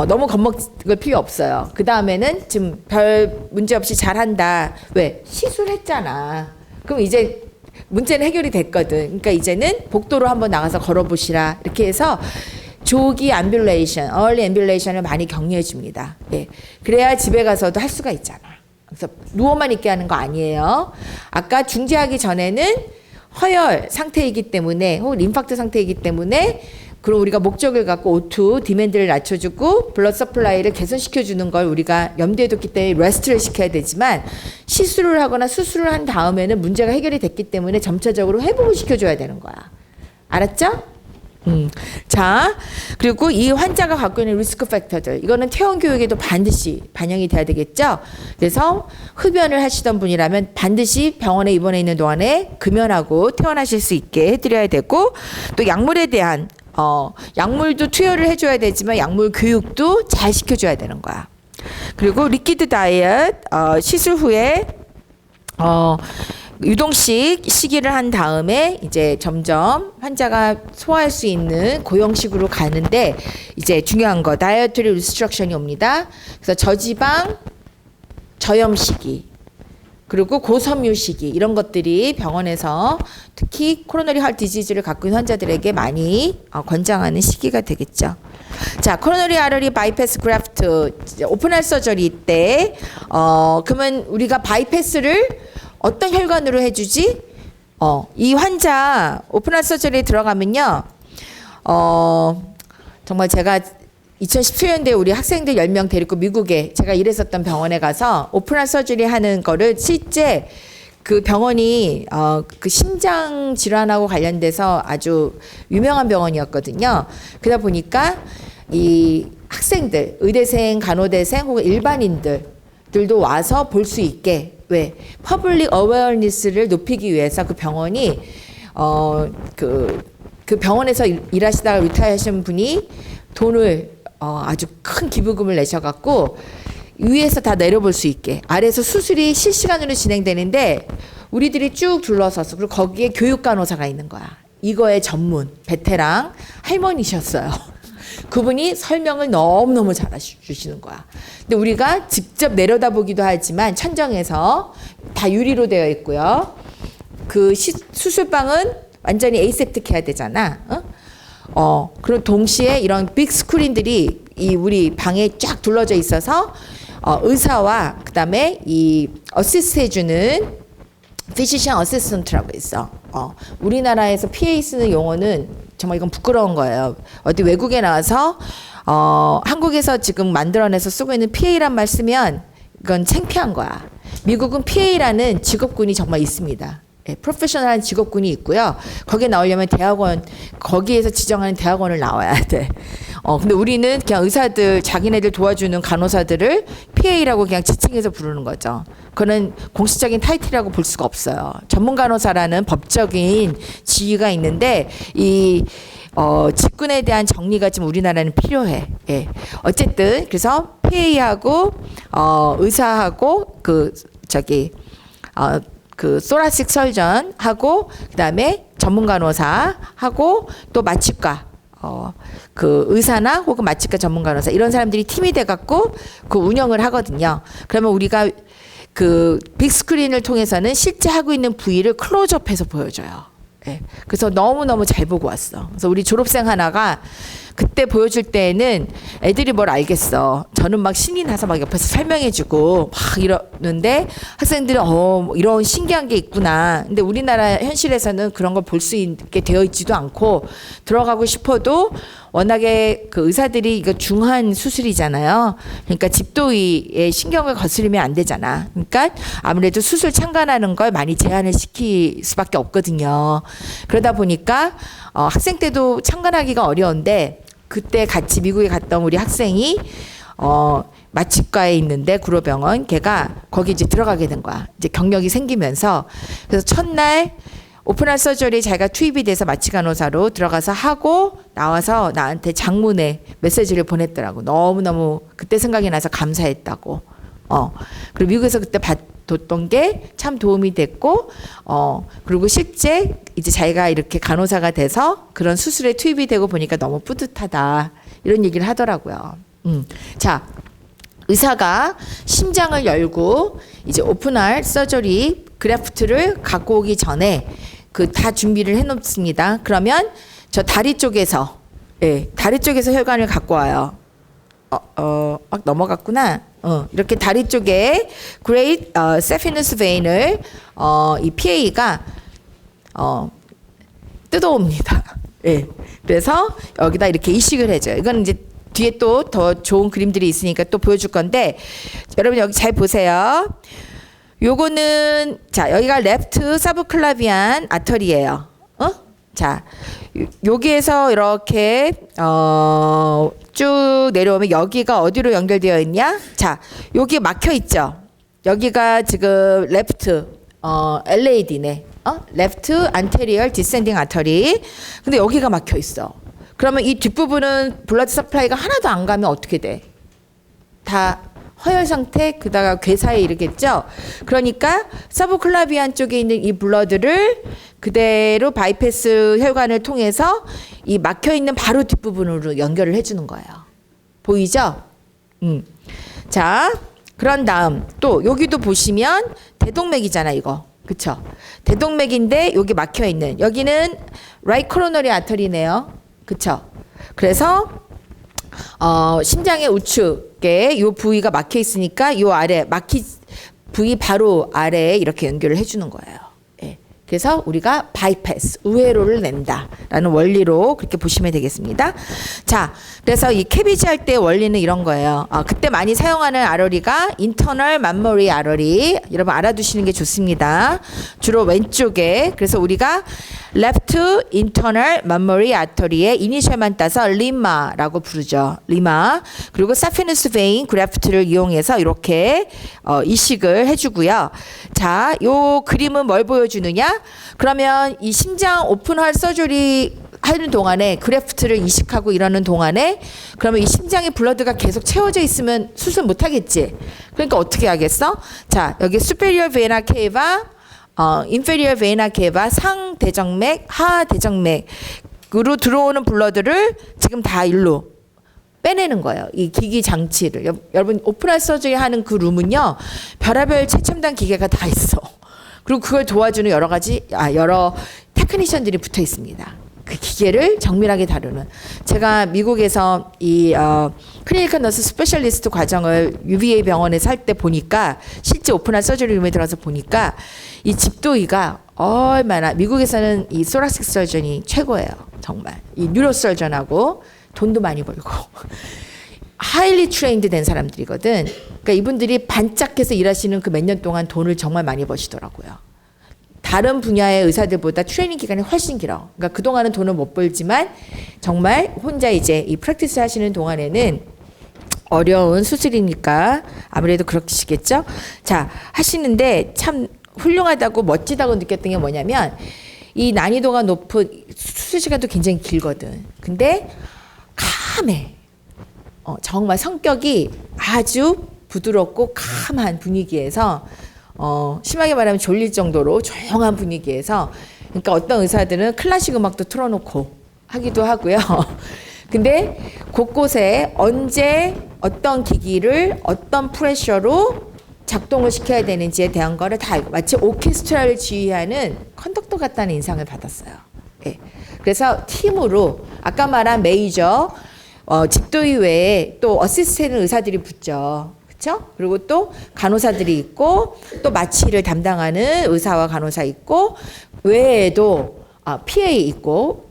너무 겁먹을 필요 없어요. 그 다음에는 지금 별 문제 없이 잘한다. 왜? 시술했잖아. 그럼 이제 문제는 해결이 됐거든. 그러니까 이제는 복도로 한번 나가서 걸어보시라. 이렇게 해서 조기 암뷸레이션, early ambulation을 많이 격려해 줍니다. 예. 그래야 집에 가서도 할 수가 있잖아. 그래서 누워만 있게 하는 거 아니에요. 아까 중지하기 전에는 허열 상태이기 때문에 혹은 인파크트 상태이기 때문에 그럼 우리가 목적을 갖고 O2 디맨드를 낮춰주고 블러드 서플라이를 개선시켜주는 걸 우리가 염두에 뒀기 때문에 레스트를 시켜야 되지만 시술을 하거나 수술을 한 다음에는 문제가 해결이 됐기 때문에 점차적으로 회복을 시켜줘야 되는 거야. 알았죠? 자, 그리고 이 환자가 갖고 있는 리스크 팩터들, 이거는 퇴원 교육에도 반드시 반영이 돼야 되겠죠. 그래서 흡연을 하시던 분이라면 반드시 병원에 입원해 있는 동안에 금연하고 퇴원하실 수 있게 해드려야 되고, 또 약물에 대한 약물도 투여를 해줘야 되지만 약물 교육도 잘 시켜줘야 되는 거야. 그리고 리퀴드 다이어트, 시술 후에 유동식 시기를 한 다음에 이제 점점 환자가 소화할 수 있는 고형식으로 가는데 이제 중요한 거 다이어트리 리스트럭션이 옵니다. 그래서 저지방, 저염 시기, 그리고 고섬유 시기 이런 것들이 병원에서 특히 코로너리 하트 디지즈를 갖고 있는 환자들에게 많이 권장하는 시기가 되겠죠. 자, 코로너리 아터리 바이패스 그래프트 오픈할 서저리 때 그러면 우리가 바이패스를 어떤 혈관으로 해주지? 이 환자 오픈할 서저리에 들어가면요. 정말 제가 2017년도에 우리 학생들 10명 데리고 미국에 제가 일했었던 병원에 가서 오픈할 서저리 하는 거를 실제 그 병원이 그 심장 질환하고 관련돼서 아주 유명한 병원이었거든요. 그러다 보니까 이 학생들, 의대생, 간호대생 혹은 일반인들도 와서 볼 수 있게 왜? 퍼블릭 어웨어니스를 높이기 위해서 그 병원이 그 병원에서 일하시다가 리타이어 하신 분이 돈을 아주 큰 기부금을 내셔갖고 위에서 다 내려볼 수 있게 아래에서 수술이 실시간으로 진행되는데 우리들이 쭉 둘러서서 그리고 거기에 교육 간호사가 있는 거야. 이거의 전문 베테랑 할머니셨어요. 그분이 설명을 너무너무 잘해주시는 거야. 근데 우리가 직접 내려다보기도 하지만 천정에서 다 유리로 되어 있고요. 그 수술방은 완전히 에이셉틱 해야 되잖아. 그리고 동시에 이런 빅 스크린들이 이 우리 방에 쫙 둘러져 있어서 의사와 그다음에 이 어시스트 해주는 피지션 어시스턴트라고 있어. 우리나라에서 PA 쓰는 용어는 정말 이건 부끄러운 거예요. 어디 외국에 나와서 한국에서 지금 만들어내서 쓰고 있는 PA란 말 쓰면 이건 창피한 거야. 미국은 PA라는 직업군이 정말 있습니다. 예, 프로페셔널한 직업군이 있고요. 거기에 나오려면 대학원, 거기에서 지정하는 대학원을 나와야 돼. 근데 우리는 그냥 의사들, 자기네들 도와주는 간호사들을 PA라고 그냥 지칭해서 부르는 거죠. 그거는 공식적인 타이틀이라고 볼 수가 없어요. 전문 간호사라는 법적인 지위가 있는데, 직군에 대한 정리가 지금 우리나라는 필요해. 예. 어쨌든, 그래서 PA하고, 의사하고, 소라식 설전하고 그다음에 전문 간호사하고 또 마취과 의사나 혹은 마취과 전문 간호사 이런 사람들이 팀이 돼 갖고 그 운영을 하거든요. 그러면 우리가 그 빅스크린을 통해서는 실제 하고 있는 부위를 클로즈업해서 보여줘요. 예. 그래서 너무너무 잘 보고 왔어. 그래서 우리 졸업생 하나가 그때 보여줄 때는 애들이 뭘 알겠어. 저는 막 신이 나서 막 옆에서 설명해주고 막 이러는데 학생들은 뭐 이런 신기한 게 있구나. 근데 우리나라 현실에서는 그런 걸 볼 수 있게 되어 있지도 않고 들어가고 싶어도 워낙에 그 의사들이 이거 중한 수술이잖아요. 그러니까 집도의의 신경을 거스르면 안 되잖아. 그러니까 아무래도 수술 참관하는 걸 많이 제한을 시킬 수밖에 없거든요. 그러다 보니까 학생 때도 참관하기가 어려운데 그때 같이 미국에 갔던 우리 학생이 마취과에 있는데 구로병원 걔가 거기 이제 들어가게 된 거야. 이제 경력이 생기면서 그래서 첫날 오픈할 서저리에 자기가 투입이 돼서 마취간호사로 들어가서 하고 나와서 나한테 장문에 메시지를 보냈더라고. 너무너무 그때 생각이 나서 감사했다고. 그리고 미국에서 그때 봤던 게 참 도움이 됐고, 그리고 실제 이제 자기가 이렇게 간호사가 돼서 그런 수술에 투입이 되고 보니까 너무 뿌듯하다. 이런 얘기를 하더라고요. 자, 의사가 심장을 열고 이제 오픈할 서저리 그래프트를 갖고 오기 전에 그 다 준비를 해놓습니다. 그러면 저 다리 쪽에서, 다리 쪽에서 혈관을 갖고 와요. 막 넘어갔구나. 이렇게 다리 쪽에 Great Saphenous Vein을 이 PA가 뜯어옵니다. 그래서 여기다 이렇게 이식을 해줘요. 이건 이제 뒤에 또 더 좋은 그림들이 있으니까 또 보여줄 건데 여러분 여기 잘 보세요. 요거는 자 여기가 레프트 서브클라비안 아터리예요. 자 여기에서 이렇게 쭉 내려오면 여기가 어디로 연결되어 있냐? 자 여기 막혀 있죠. 여기가 지금 레프트 LAD네. 레프트 안테리얼 디센딩 아터리. 근데 여기가 막혀 있어. 그러면 이 뒷부분은 블러드 서플라이가 하나도 안 가면 어떻게 돼? 다 허혈 상태, 그다가 괴 사이에 이르겠죠. 그러니까 서브클라비안 쪽에 있는 이 블러드를 그대로 바이패스 혈관을 통해서 이 막혀 있는 바로 뒷부분으로 연결을 해주는 거예요. 보이죠? 자, 그런 다음 또 여기도 보시면 대동맥이잖아 이거, 그쵸? 대동맥인데 여기 막혀 있는 여기는 라이트 코로너리 아터리네요, 그쵸? 그래서 심장의 우측에 이 부위가 막혀 있으니까 이 아래 부위 바로 아래에 이렇게 연결을 해주는 거예요. 그래서 우리가 바이패스, 우회로를 낸다라는 원리로 그렇게 보시면 되겠습니다. 자, 그래서 이 캐비지 할 때 원리는 이런 거예요. 그때 많이 사용하는 아러리가 인터널 맘머리 아러리. 여러분 알아두시는 게 좋습니다. 주로 왼쪽에. 그래서 우리가 레프트 인터널 맘머리 아터리의 이니셜만 따서 리마라고 부르죠. 리마. 그리고 사피누스 베인 그래프트를 이용해서 이렇게 이식을 해주고요. 자, 요 그림은 뭘 보여주느냐? 그러면 이 심장 오픈할 서저리 하는 동안에 그래프트를 이식하고 이러는 동안에 그러면 이 심장에 블러드가 계속 채워져 있으면 수술 못 하겠지. 그러니까 어떻게 하겠어? 자, 여기 superior vena cava, inferior vena cava, 상대정맥, 하대정맥으로 들어오는 블러드를 지금 다 일로 빼내는 거예요. 이 기기 장치를. 여러분 오픈할 서저리 하는 그 룸은요. 별의별 최첨단 기계가 다 있어. 그리고 그걸 도와주는 여러 테크니션들이 붙어 있습니다. 그 기계를 정밀하게 다루는. 제가 미국에서 이 클리니컬 너스 스페셜리스트 과정을 UVA 병원에서 할 때 보니까 실제 오픈한 서저리룸에 들어가서 보니까 이 집도의가 얼마나 미국에서는 이 소라식 서전이 최고예요. 정말 이 뉴로 서전하고 돈도 많이 벌고 하일리 트레인드 된 사람들이거든. 그러니까 이분들이 반짝해서 일하시는 그 몇 년 동안 돈을 정말 많이 버시더라고요. 다른 분야의 의사들보다 트레이닝 기간이 훨씬 길어. 그러니까 그동안은 돈을 못 벌지만 정말 혼자 이제 이 프랙티스 하시는 동안에는 어려운 수술이니까 아무래도 그러시겠죠. 자, 하시는데 참 훌륭하다고 멋지다고 느꼈던 게 뭐냐면 이 난이도가 높은 수술 시간도 굉장히 길거든. 근데 카메. 정말 성격이 아주 부드럽고 캄한 분위기에서 심하게 말하면 졸릴 정도로 조용한 분위기에서 그러니까 어떤 의사들은 클래식 음악도 틀어놓고 하기도 하고요. 근데 곳곳에 언제 어떤 기기를 어떤 프레셔로 작동을 시켜야 되는지에 대한 거를 다 알고 마치 오케스트라를 지휘하는 컨덕터 같다는 인상을 받았어요. 예. 그래서 팀으로 아까 말한 메이저 집도의 외에 또 어시스트ന്റ് 의사들이 붙죠. 그렇죠? 그리고 또 간호사들이 있고 또 마취를 담당하는 의사와 간호사 있고 외에도 PA 있고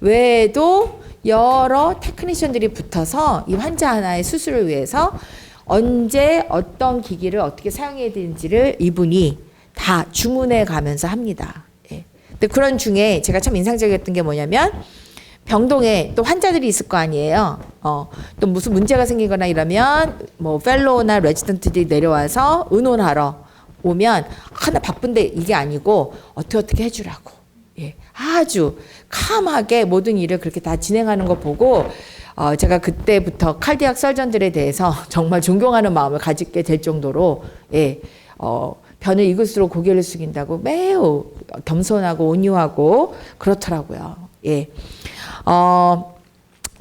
외에도 여러 테크니션들이 붙어서 이 환자 하나의 수술을 위해서 언제 어떤 기기를 어떻게 사용해야 되는지를 이분이 다 주문해 가면서 합니다. 예. 근데 그런 중에 제가 참 인상적이었던 게 뭐냐면 병동에 또 환자들이 있을 거 아니에요. 또 무슨 문제가 생기거나 이러면 뭐 펠로우나 레지던트들이 내려와서 의논하러 오면 하나 바쁜데 이게 아니고 어떻게 해주라고. 예. 아주 캄하게 모든 일을 그렇게 다 진행하는 거 보고 제가 그때부터 칼디악 설전들에 대해서 정말 존경하는 마음을 가지게 될 정도로 예. 변을 이글수록 고개를 숙인다고 매우 겸손하고 온유하고 그렇더라고요. 예.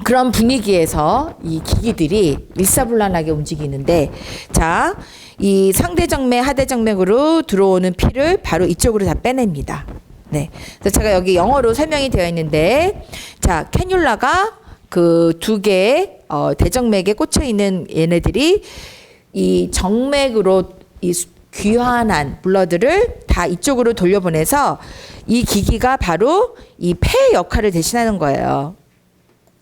그런 분위기에서 이 기기들이 일사불란하게 움직이는데 자, 이 상대정맥, 하대정맥으로 들어오는 피를 바로 이쪽으로 다 빼냅니다. 네. 그래서 제가 여기 영어로 설명이 되어 있는데 자, 캐뉼라가 그 두 개의 대정맥에 꽂혀 있는 얘네들이 이 정맥으로 이 귀환한 블러드를 다 이쪽으로 돌려보내서 이 기기가 바로 이 폐 역할을 대신하는 거예요.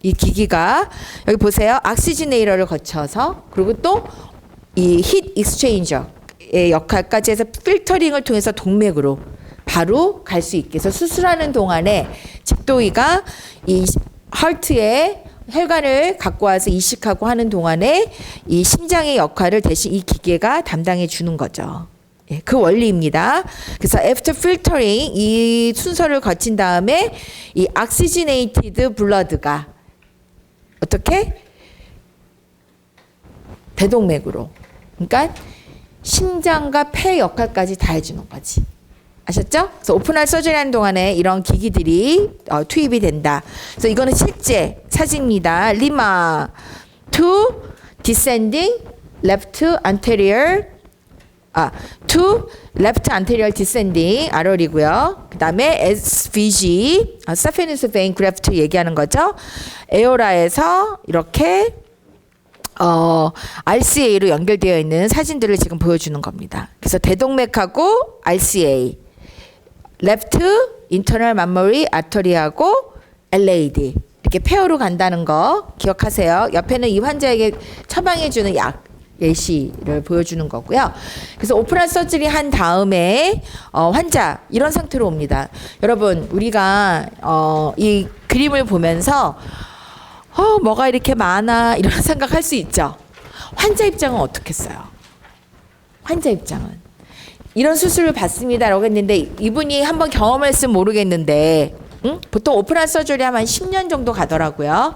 이 기기가 여기 보세요. 악시지네이터를 거쳐서 그리고 또 이 힛 익스체인저의 역할까지 해서 필터링을 통해서 동맥으로 바로 갈 수 있게 해서 수술하는 동안에 집도의가 이 하트에 혈관을 갖고 와서 이식하고 하는 동안에 이 심장의 역할을 대신 이 기계가 담당해 주는 거죠. 예, 그 원리입니다. 그래서 after filtering 이 순서를 거친 다음에 이 oxygenated blood가 어떻게? 대동맥으로. 그러니까 심장과 폐 역할까지 다 해주는 거지. 아셨죠? 그래서 오픈할 서저리 하는 동안에 이런 기기들이 투입이 된다. 그래서 이거는 실제 사진입니다. 리마 to descending left anterior to left anterior descending RR이고요. 그 다음에 SVG saphenous vein graft 얘기하는 거죠. 에오라에서 이렇게 RCA로 연결되어 있는 사진들을 지금 보여주는 겁니다. 그래서 대동맥하고 RCA 레프트 인터널 마머리 아터리하고 LAD 이렇게 페어로 간다는 거 기억하세요. 옆에는 이 환자에게 처방해주는 약 예시를 보여주는 거고요. 그래서 오픈한 서저리 한 다음에 환자 이런 상태로 옵니다. 여러분 우리가 이 그림을 보면서 뭐가 이렇게 많아 이런 생각할 수 있죠. 환자 입장은 어떻겠어요? 환자 입장은 이런 수술을 받습니다라고 했는데 이분이 한번 경험을 했으면 모르겠는데 보통 오픈한 서저리 하면 10년 정도 가더라고요.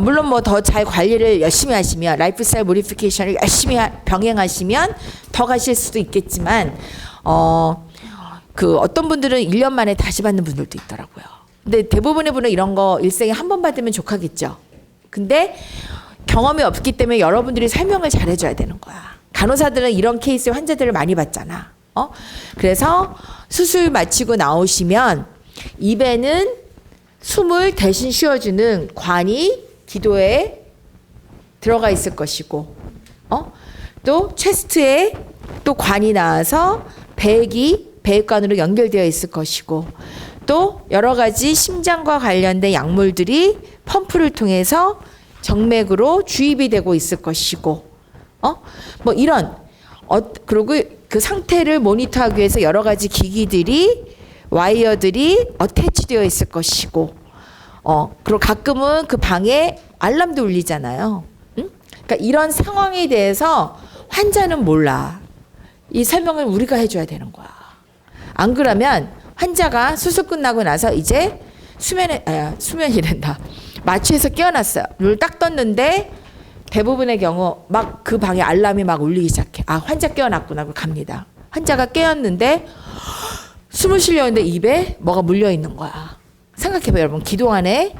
물론 뭐 더 잘 관리를 열심히 하시면 라이프스타일 모디피케이션을 열심히 병행하시면 더 가실 수도 있겠지만 그 어떤 분들은 1년 만에 다시 받는 분들도 있더라고요. 근데 대부분의 분은 이런 거 일생에 한 번 받으면 좋겠죠. 근데 경험이 없기 때문에 여러분들이 설명을 잘 해줘야 되는 거야. 간호사들은 이런 케이스 환자들을 많이 받잖아. 그래서 수술 마치고 나오시면 입에는 숨을 대신 쉬어주는 관이 기도에 들어가 있을 것이고, 또 체스트에 또 관이 나와서 배액관으로 연결되어 있을 것이고, 또 여러 가지 심장과 관련된 약물들이 펌프를 통해서 정맥으로 주입이 되고 있을 것이고, 뭐 이런, 그리고 그 상태를 모니터하기 위해서 여러 가지 기기들이, 와이어들이 어태치되어 있을 것이고, 그리고 가끔은 그 방에 알람도 울리잖아요. 응? 그러니까 이런 상황에 대해서 환자는 몰라. 이 설명을 우리가 해줘야 되는 거야. 안 그러면 환자가 수술 끝나고 나서 이제 수면이란다. 마취해서 깨어났어요. 눈을 딱 떴는데 대부분의 경우 막 그 방에 알람이 막 울리기 시작해. 아, 환자 깨어났구나. 그러고 갑니다. 환자가 깨었는데 숨을 쉬려는데 입에 뭐가 물려 있는 거야. 생각해봐요, 여러분. 기도 안에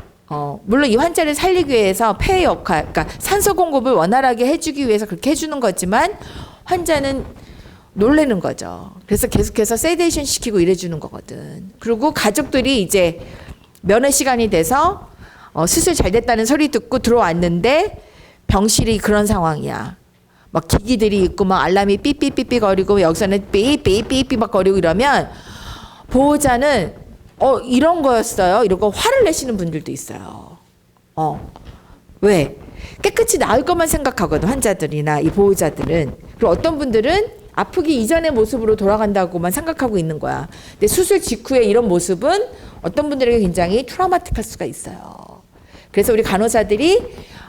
물론 이 환자를 살리기 위해서 폐의 역할, 그러니까 산소 공급을 원활하게 해주기 위해서 그렇게 해주는 거지만 환자는 놀래는 거죠. 그래서 계속해서 세데이션 시키고 이래주는 거거든. 그리고 가족들이 이제 면회 시간이 돼서 수술 잘 됐다는 소리 듣고 들어왔는데 병실이 그런 상황이야. 막 기기들이 있고 막 알람이 삐삐삐삐 거리고 여기서는 삐삐삐삐 막 거리고 이러면 보호자는 이런 거였어요. 이러고 화를 내시는 분들도 있어요. 왜? 깨끗이 나을 것만 생각하거든, 환자들이나 이 보호자들은. 그리고 어떤 분들은 아프기 이전의 모습으로 돌아간다고만 생각하고 있는 거야. 근데 수술 직후에 이런 모습은 어떤 분들에게 굉장히 트라우마틱할 수가 있어요. 그래서 우리 간호사들이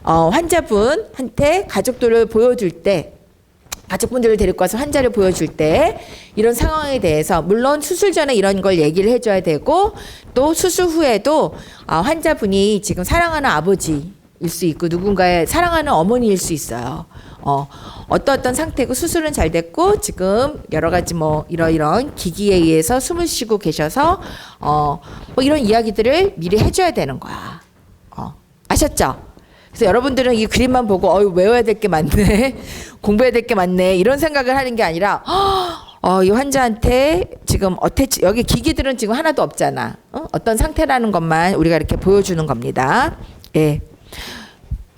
환자분한테 가족들을 보여줄 때, 가족분들을 데리고 와서 환자를 보여줄 때 이런 상황에 대해서 물론 수술 전에 이런 걸 얘기를 해줘야 되고, 또 수술 후에도 환자분이 지금 사랑하는 아버지일 수 있고 누군가의 사랑하는 어머니일 수 있어요. 어떤 상태고 수술은 잘 됐고 지금 여러 가지 뭐 이런 기기에 의해서 숨을 쉬고 계셔서 뭐 이런 이야기들을 미리 해줘야 되는 거야. 아셨죠? 그래서 여러분들은 이 그림만 보고 외워야 될 게 많네, 공부해야 될 게 많네 이런 생각을 하는 게 아니라 이 환자한테 지금 여기 기기들은 지금 하나도 없잖아. 어떤 상태라는 것만 우리가 이렇게 보여주는 겁니다. 예.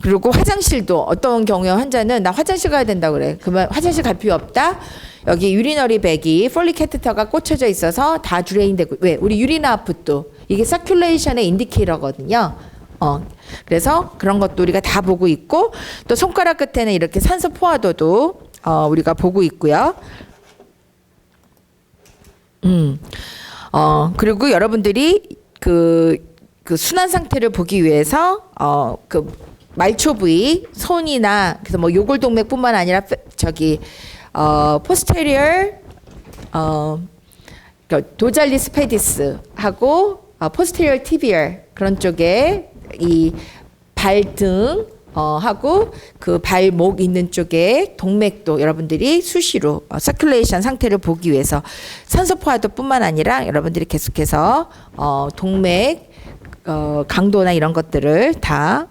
그리고 화장실도 어떤 경우에 환자는 나 화장실 가야 된다 그래. 그러면 화장실 갈 필요 없다. 여기 유리너리 백이 폴리 캐테터가 꽂혀져 있어서 다 드레인되고, 왜? 우리 유리나 아웃풋도 이게 서큘레이션의 인디케이터거든요. 그래서 그런 것도 우리가 다 보고 있고, 또 손가락 끝에는 이렇게 산소 포화도도 우리가 보고 있고요. 그리고 여러분들이 그 순환 상태를 보기 위해서 그 말초 부위, 손이나 그래서 뭐 요골동맥뿐만 아니라 posterior 도잘리스 페디스 하고 posterior tibial 그런 쪽에 이 발등 하고 그 발목 있는 쪽에 동맥도 여러분들이 수시로 서큘레이션 상태를 보기 위해서 산소 포화도뿐만 아니라 여러분들이 계속해서 동맥 강도나 이런 것들을 다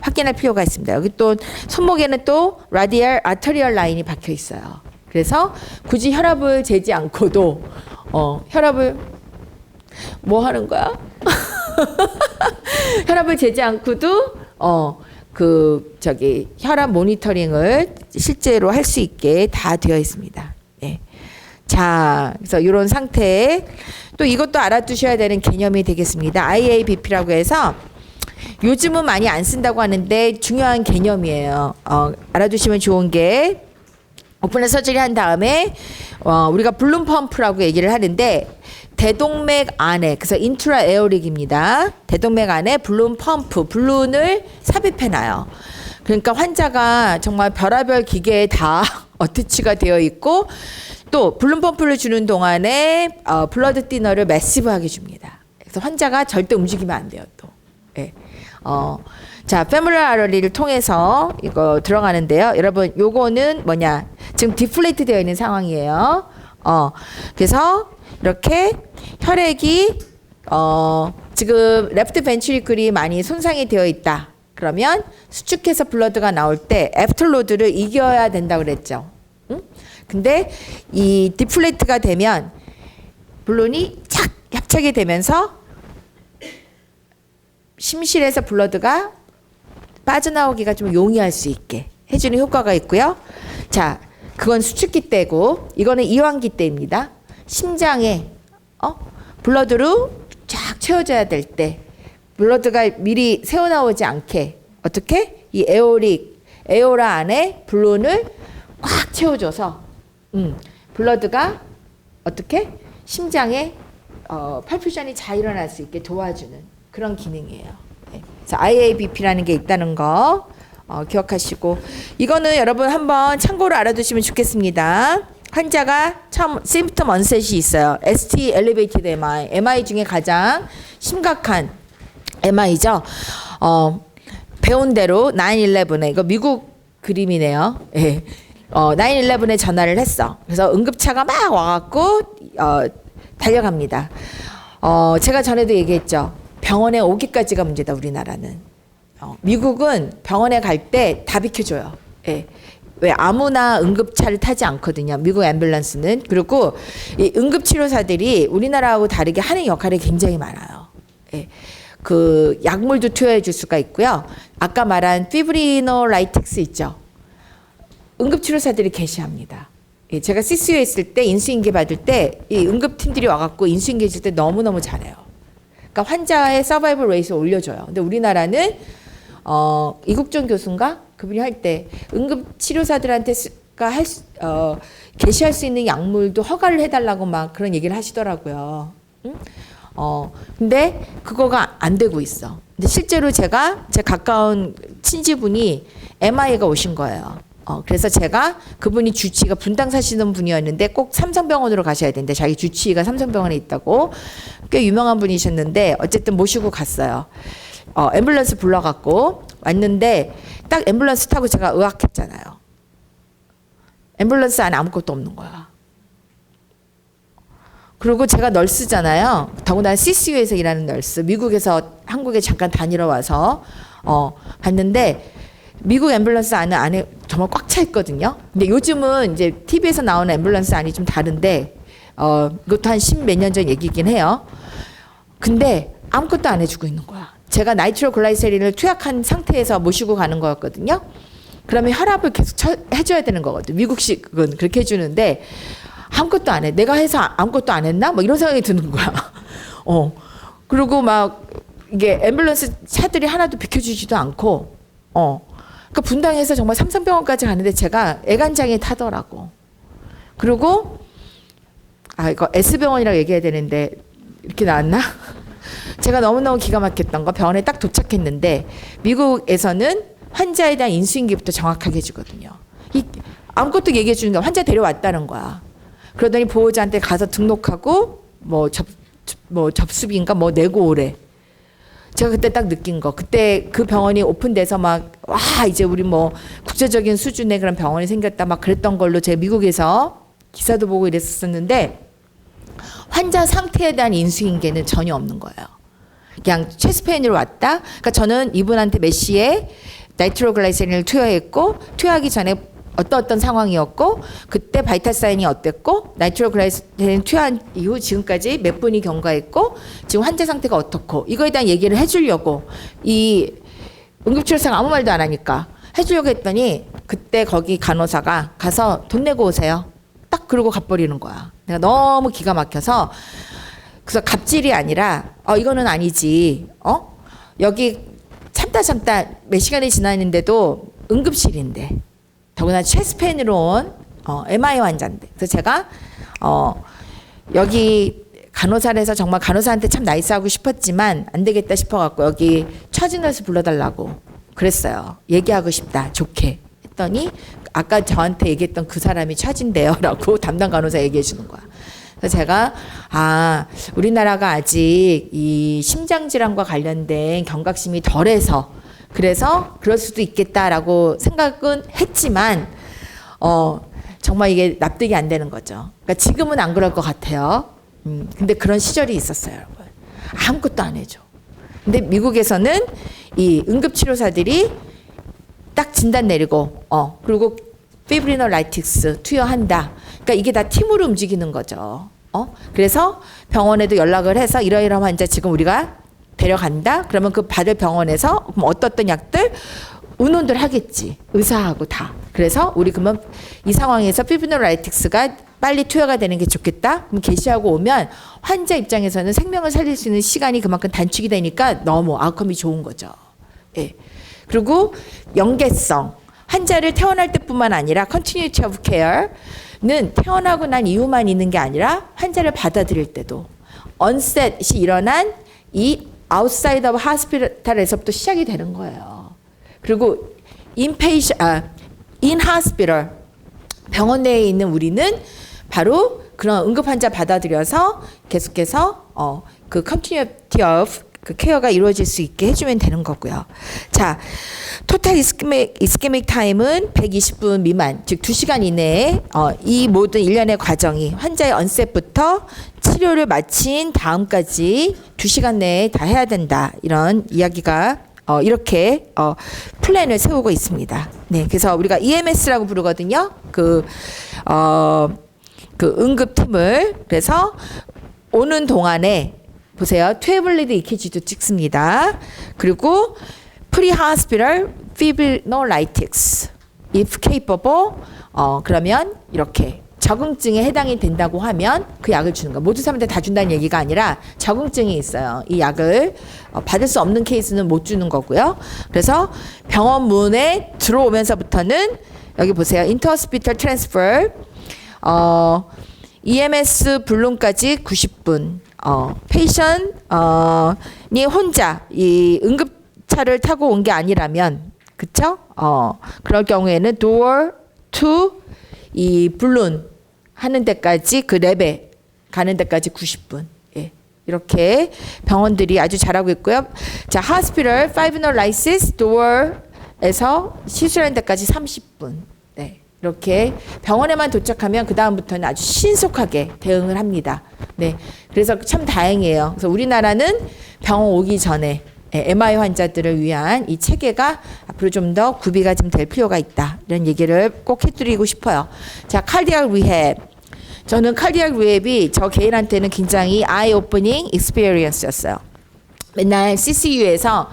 확인할 필요가 있습니다. 여기 또 손목에는 또 라디얼 아터리얼 라인이 박혀 있어요. 그래서 굳이 혈압을 재지 않고도 혈압을 뭐 하는 거야? 혈압을 재지 않고도 혈압 모니터링을 실제로 할 수 있게 다 되어 있습니다. 예. 자, 그래서 이런 상태에 또 이것도 알아두셔야 되는 개념이 되겠습니다. IABP라고 해서 요즘은 많이 안 쓴다고 하는데 중요한 개념이에요. 알아두시면 좋은 게 오픈헤드 서저리 한 다음에 우리가 블룸 펌프라고 얘기를 하는데 대동맥 안에, 그래서 인트라 에어릭입니다. 대동맥 안에 블룸 펌프, 블룬을 삽입해놔요. 그러니까 환자가 정말 별의별 기계에 다 어태치가 되어 있고, 또 블룸 펌프를 주는 동안에 블러드 티너를 매시브하게 줍니다. 그래서 환자가 절대 움직이면 안 돼요. 또. 예. 자, 페모럴 아러리를 통해서 이거 들어가는데요. 여러분, 요거는 뭐냐? 지금 디플레이트 되어 있는 상황이에요. 그래서 이렇게 혈액이 지금 레프트 벤트리클이 많이 손상이 되어 있다. 그러면 수축해서 블러드가 나올 때 애프터로드를 이겨야 된다 그랬죠. 응? 근데 이 디플레이트가 되면 블론이 착 협착이 되면서 심실에서 블러드가 빠져나오기가 좀 용이할 수 있게 해주는 효과가 있고요. 자, 그건 수축기 때고 이거는 이완기 때입니다. 심장에 블러드로 쫙 채워져야 될 때 블러드가 미리 새어나오지 않게 어떻게 이 에오라 안에 블론을 꽉 채워줘서 블러드가 어떻게 심장에 퍼퓨전이 잘 일어날 수 있게 도와주는 그런 기능이에요. 네. 그래서 IABP라는 게 있다는 거 기억하시고 이거는 여러분 한번 참고로 알아두시면 좋겠습니다. 환자가 처음 symptom onset이 있어요. ST elevated MI 중에 가장 심각한 MI죠. 배운 대로 9/11에 이거 미국 그림이네요. 예. 9/11에 전화를 했어. 그래서 응급차가 막 와갖고 달려갑니다. 제가 전에도 얘기했죠. 병원에 오기까지가 문제다 우리나라는. 미국은 병원에 갈 때 다 비켜줘요. 예. 왜 아무나 응급차를 타지 않거든요. 미국 앰뷸런스는. 그리고 이 응급치료사들이 우리나라하고 다르게 하는 역할이 굉장히 많아요. 예. 그 약물도 투여해 줄 수가 있고요. 아까 말한 피브리노라이틱스 있죠. 응급치료사들이 개시합니다. 예, 제가 CCU에 있을 때 인수인계 받을 때 이 응급팀들이 와갖고 인수인계 해줄 때 너무너무 잘해요. 그러니까 환자의 서바이벌 레이트를 올려줘요. 근데 우리나라는 이국종 교수인가? 그분이 할 때 응급치료사들한테 개시할 수 있는 약물도 허가를 해달라고 막 그런 얘기를 하시더라고요. 응? 근데 그거가 안 되고 있어. 근데 실제로 제 가까운 친지분이 MI가 오신 거예요. 그래서 제가 그분이 주치의가 분당 사시는 분이었는데 꼭 삼성병원으로 가셔야 되는데 자기 주치의가 삼성병원에 있다고 꽤 유명한 분이셨는데 어쨌든 모시고 갔어요. 앰뷸런스 불러갖고 왔는데 딱 앰뷸런스 타고 제가 의학했잖아요. 앰뷸런스 안에 아무것도 없는 거야. 그리고 제가 널스잖아요. 더군다나 CCU에서 일하는 널스. 미국에서 한국에 잠깐 다니러 와서 갔는데 미국 앰뷸런스 안에 정말 꽉 차 있거든요. 근데 요즘은 이제 TV에서 나오는 앰뷸런스 안이 좀 다른데 이것도 한 10몇 년 전 얘기긴 해요. 근데 아무것도 안 해주고 있는 거야. 제가 나이트로글라이세린을 투약한 상태에서 모시고 가는 거였거든요. 그러면 혈압을 계속 해줘야 되는 거거든. 미국식은 그렇게 해주는데 아무것도 안 해. 내가 해서 아무것도 안 했나? 뭐 이런 생각이 드는 거야. 그리고 막 이게 앰뷸런스 차들이 하나도 비켜주지도 않고, 그러니까 분당에서 정말 삼성병원까지 가는데 제가 애간장에 타더라고. 그리고 이거 S병원이라고 얘기해야 되는데 이렇게 나왔나? 제가 너무너무 기가 막혔던 거 병원에 딱 도착했는데 미국에서는 환자에 대한 인수인계부터 정확하게 해주거든요. 아무것도 얘기해 주는 게 환자 데려왔다는 거야. 그러더니 보호자한테 가서 등록하고 접수비인가 내고 오래. 제가 그때 딱 느낀 거. 그때 그 병원이 오픈돼서 이제 우리 국제적인 수준의 그런 병원이 생겼다 막 그랬던 걸로 제가 미국에서 기사도 보고 이랬었는데 환자 상태에 대한 인수인계는 전혀 없는 거예요. 그냥 체스트페인으로 왔다. 그러니까 저는 이분한테 몇 시에 나이트로글라이세린을 투여했고 투여하기 전에 어떤 상황이었고 그때 바이탈 사인이 어땠고 나이트로글라이세린 투여한 이후 지금까지 몇 분이 경과했고 지금 환자 상태가 어떻고 이거에 대한 얘기를 해주려고 이 응급치료사가 아무 말도 안 하니까 해주려고 했더니 그때 거기 간호사가 가서 돈 내고 오세요. 딱 그러고 가버리는 거야. 내가 너무 기가 막혀서 그래서 갑질이 아니라 이거는 아니지. 여기 참다 몇 시간이 지났는데도 응급실인데 더구나 체스트페인으로 온 MI 환자인데 그래서 제가 여기 간호사를 해서 정말 간호사한테 참 나이스하고 싶었지만 안 되겠다 싶어갖고 여기 처진너스 불러달라고 그랬어요. 얘기하고 싶다 좋게 했더니 아까 저한테 얘기했던 그 사람이 처진대요 라고 담당 간호사 얘기해 주는 거야. 그래서 제가 우리나라가 아직 이 심장질환과 관련된 경각심이 덜해서 그래서 그럴 수도 있겠다라고 생각은 했지만 정말 이게 납득이 안 되는 거죠. 그러니까 지금은 안 그럴 것 같아요. 근데 그런 시절이 있었어요, 여러분. 아무것도 안 해줘. 근데 미국에서는 이 응급치료사들이 딱 진단 내리고 그리고 피브리노라이틱스 투여한다. 그러니까 이게 다 팀으로 움직이는 거죠. 그래서 병원에도 연락을 해서 이러이러한 환자 지금 우리가 데려간다. 그러면 그 받을 병원에서 그럼 어떤 약들 의논들 하겠지. 의사하고 다. 그래서 우리 그러면 이 상황에서 피브노라이틱스가 빨리 투여가 되는 게 좋겠다. 그럼 개시하고 오면 환자 입장에서는 생명을 살릴 수 있는 시간이 그만큼 단축이 되니까 너무 아웃컴이 좋은 거죠. 예. 그리고 연계성. 환자를 태어날 때뿐만 아니라 continuity of care는 태어나고 난 이후만 있는 게 아니라 환자를 받아들일 때도 onset이 일어난 이 outside of hospital에서부터 시작이 되는 거예요. 그리고 in hospital 병원 내에 있는 우리는 바로 그런 응급 환자 받아들여서 계속해서 그 continuity of 그 케어가 이루어질 수 있게 해주면 되는 거고요. 자, 토탈 이스케믹 타임은 120분 미만, 즉 2시간 이내에 이 모든 일련의 과정이 환자의 언셋부터 치료를 마친 다음까지 2시간 내에 다 해야 된다. 이런 이야기가 이렇게 플랜을 세우고 있습니다. 네, 그래서 우리가 EMS라고 부르거든요. 그 응급팀을. 그래서 오는 동안에 보세요. 트래블리드 EKG도 찍습니다. 그리고 pre-hospital fibrinolytics if capable 그러면 이렇게 적응증에 해당이 된다고 하면 그 약을 주는 거. 모든 사람한테 다 준다는 얘기가 아니라 적응증이 있어요. 이 약을 받을 수 없는 케이스는 못 주는 거고요. 그래서 병원 문에 들어오면서부터는 여기 보세요. 인터호스피털 트랜스퍼 EMS 불론까지 90분. 페이션이 혼자 이 응급차를 타고 온 게 아니라면, 그쵸? 그럴 경우에는 door to 이 불론 하는 데까지 그 랩에 가는 데까지 90분. 예. 이렇게 병원들이 아주 잘하고 있고요. 자, hospital fibrinolysis door에서 시술하는 데까지 30분. 네. 이렇게 병원에만 도착하면 그 다음부터는 아주 신속하게 대응을 합니다. 네, 그래서 참 다행이에요. 그래서 우리나라는 병원 오기 전에 MI 환자들을 위한 이 체계가 앞으로 좀 더 구비가 좀 될 필요가 있다. 이런 얘기를 꼭 해드리고 싶어요. 자, cardiac rehab. 저는 cardiac rehab이 저 개인한테는 굉장히 eye opening experience였어요. 맨날 CCU에서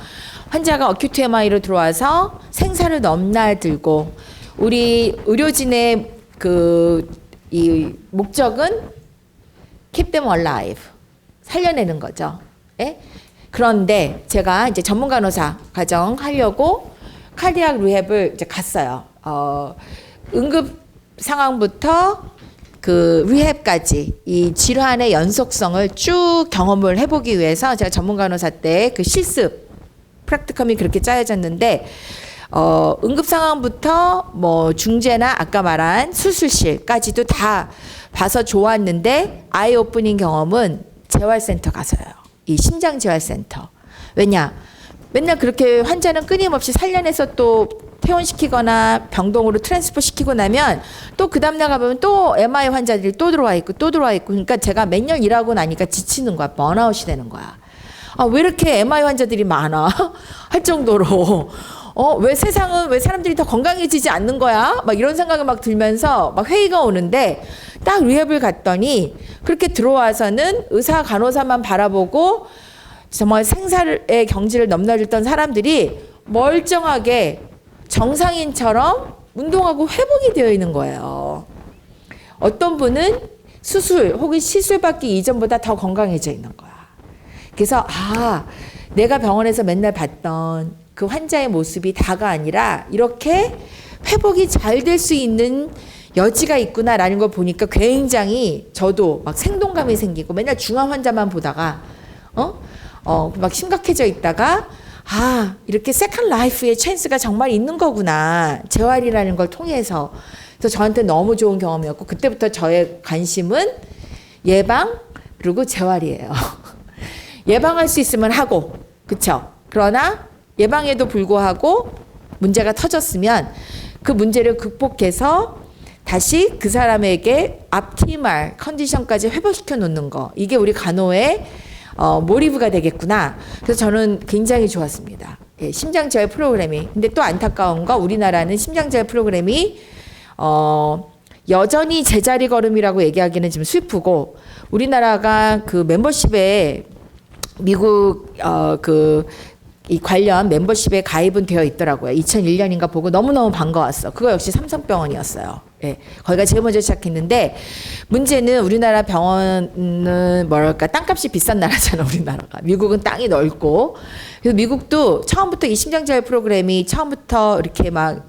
환자가 acute MI로 들어와서 생사를 넘나들고 우리 의료진의 이 목적은 keep them alive. 살려내는 거죠. 예? 그런데 제가 이제 전문 간호사 과정 하려고 카디악 리헵을 이제 갔어요. 응급 상황부터 그 리헵까지 이 질환의 연속성을 쭉 경험을 해보기 위해서 제가 전문 간호사 때 그 실습 프랙티컴이 그렇게 짜여졌는데 응급 상황부터 뭐 중재나 아까 말한 수술실까지도 다 봐서 좋았는데 아이 오프닝 경험은 재활센터 가서요. 이 심장재활센터. 왜냐? 맨날 그렇게 환자는 끊임없이 살려내서 또 퇴원시키거나 병동으로 트랜스퍼 시키고 나면 또 그 다음 나가보면 또 MI 환자들이 또 들어와 있고 또 들어와 있고 그러니까 제가 몇 년 일하고 나니까 지치는 거야. 번아웃이 되는 거야. 아, 왜 이렇게 MI 환자들이 많아? 할 정도로 왜 세상은 왜 사람들이 더 건강해지지 않는 거야? 막 이런 생각이 막 들면서 막 회의가 오는데 딱 리헵을 갔더니 그렇게 들어와서는 의사 간호사만 바라보고 정말 생사의 경지를 넘나들던 사람들이 멀쩡하게 정상인처럼 운동하고 회복이 되어 있는 거예요. 어떤 분은 수술 혹은 시술 받기 이전보다 더 건강해져 있는 거야. 그래서 내가 병원에서 맨날 봤던 그 환자의 모습이 다가 아니라 이렇게 회복이 잘 될 수 있는 여지가 있구나라는 걸 보니까 굉장히 저도 막 생동감이 생기고 맨날 중환 환자만 보다가 막 심각해져 있다가 이렇게 세컨 라이프의 찬스가 정말 있는 거구나. 재활이라는 걸 통해서. 그래서 저한테 너무 좋은 경험이었고 그때부터 저의 관심은 예방 그리고 재활이에요. 예방할 수 있으면 하고 그쵸? 그러나 예방에도 불구하고 문제가 터졌으면 그 문제를 극복해서 다시 그 사람에게 optimal 컨디션까지 회복시켜 놓는 거. 이게 우리 간호의 몰입가 되겠구나. 그래서 저는 굉장히 좋았습니다. 예, 심장재활 프로그램이. 근데 또 안타까운 거 우리나라는 심장재활 프로그램이 여전히 제자리 걸음이라고 얘기하기는 좀 슬프고 우리나라가 그 멤버십에 미국 이 관련 멤버십에 가입은 되어 있더라고요. 2001년인가 보고 너무너무 반가웠어. 그거 역시 삼성병원이었어요. 예, 거기가 제일 먼저 시작했는데 문제는 우리나라 병원은 뭐랄까 땅값이 비싼 나라잖아. 우리나라가. 미국은 땅이 넓고 그래서 미국도 처음부터 이 심장재활 프로그램이 처음부터 이렇게 막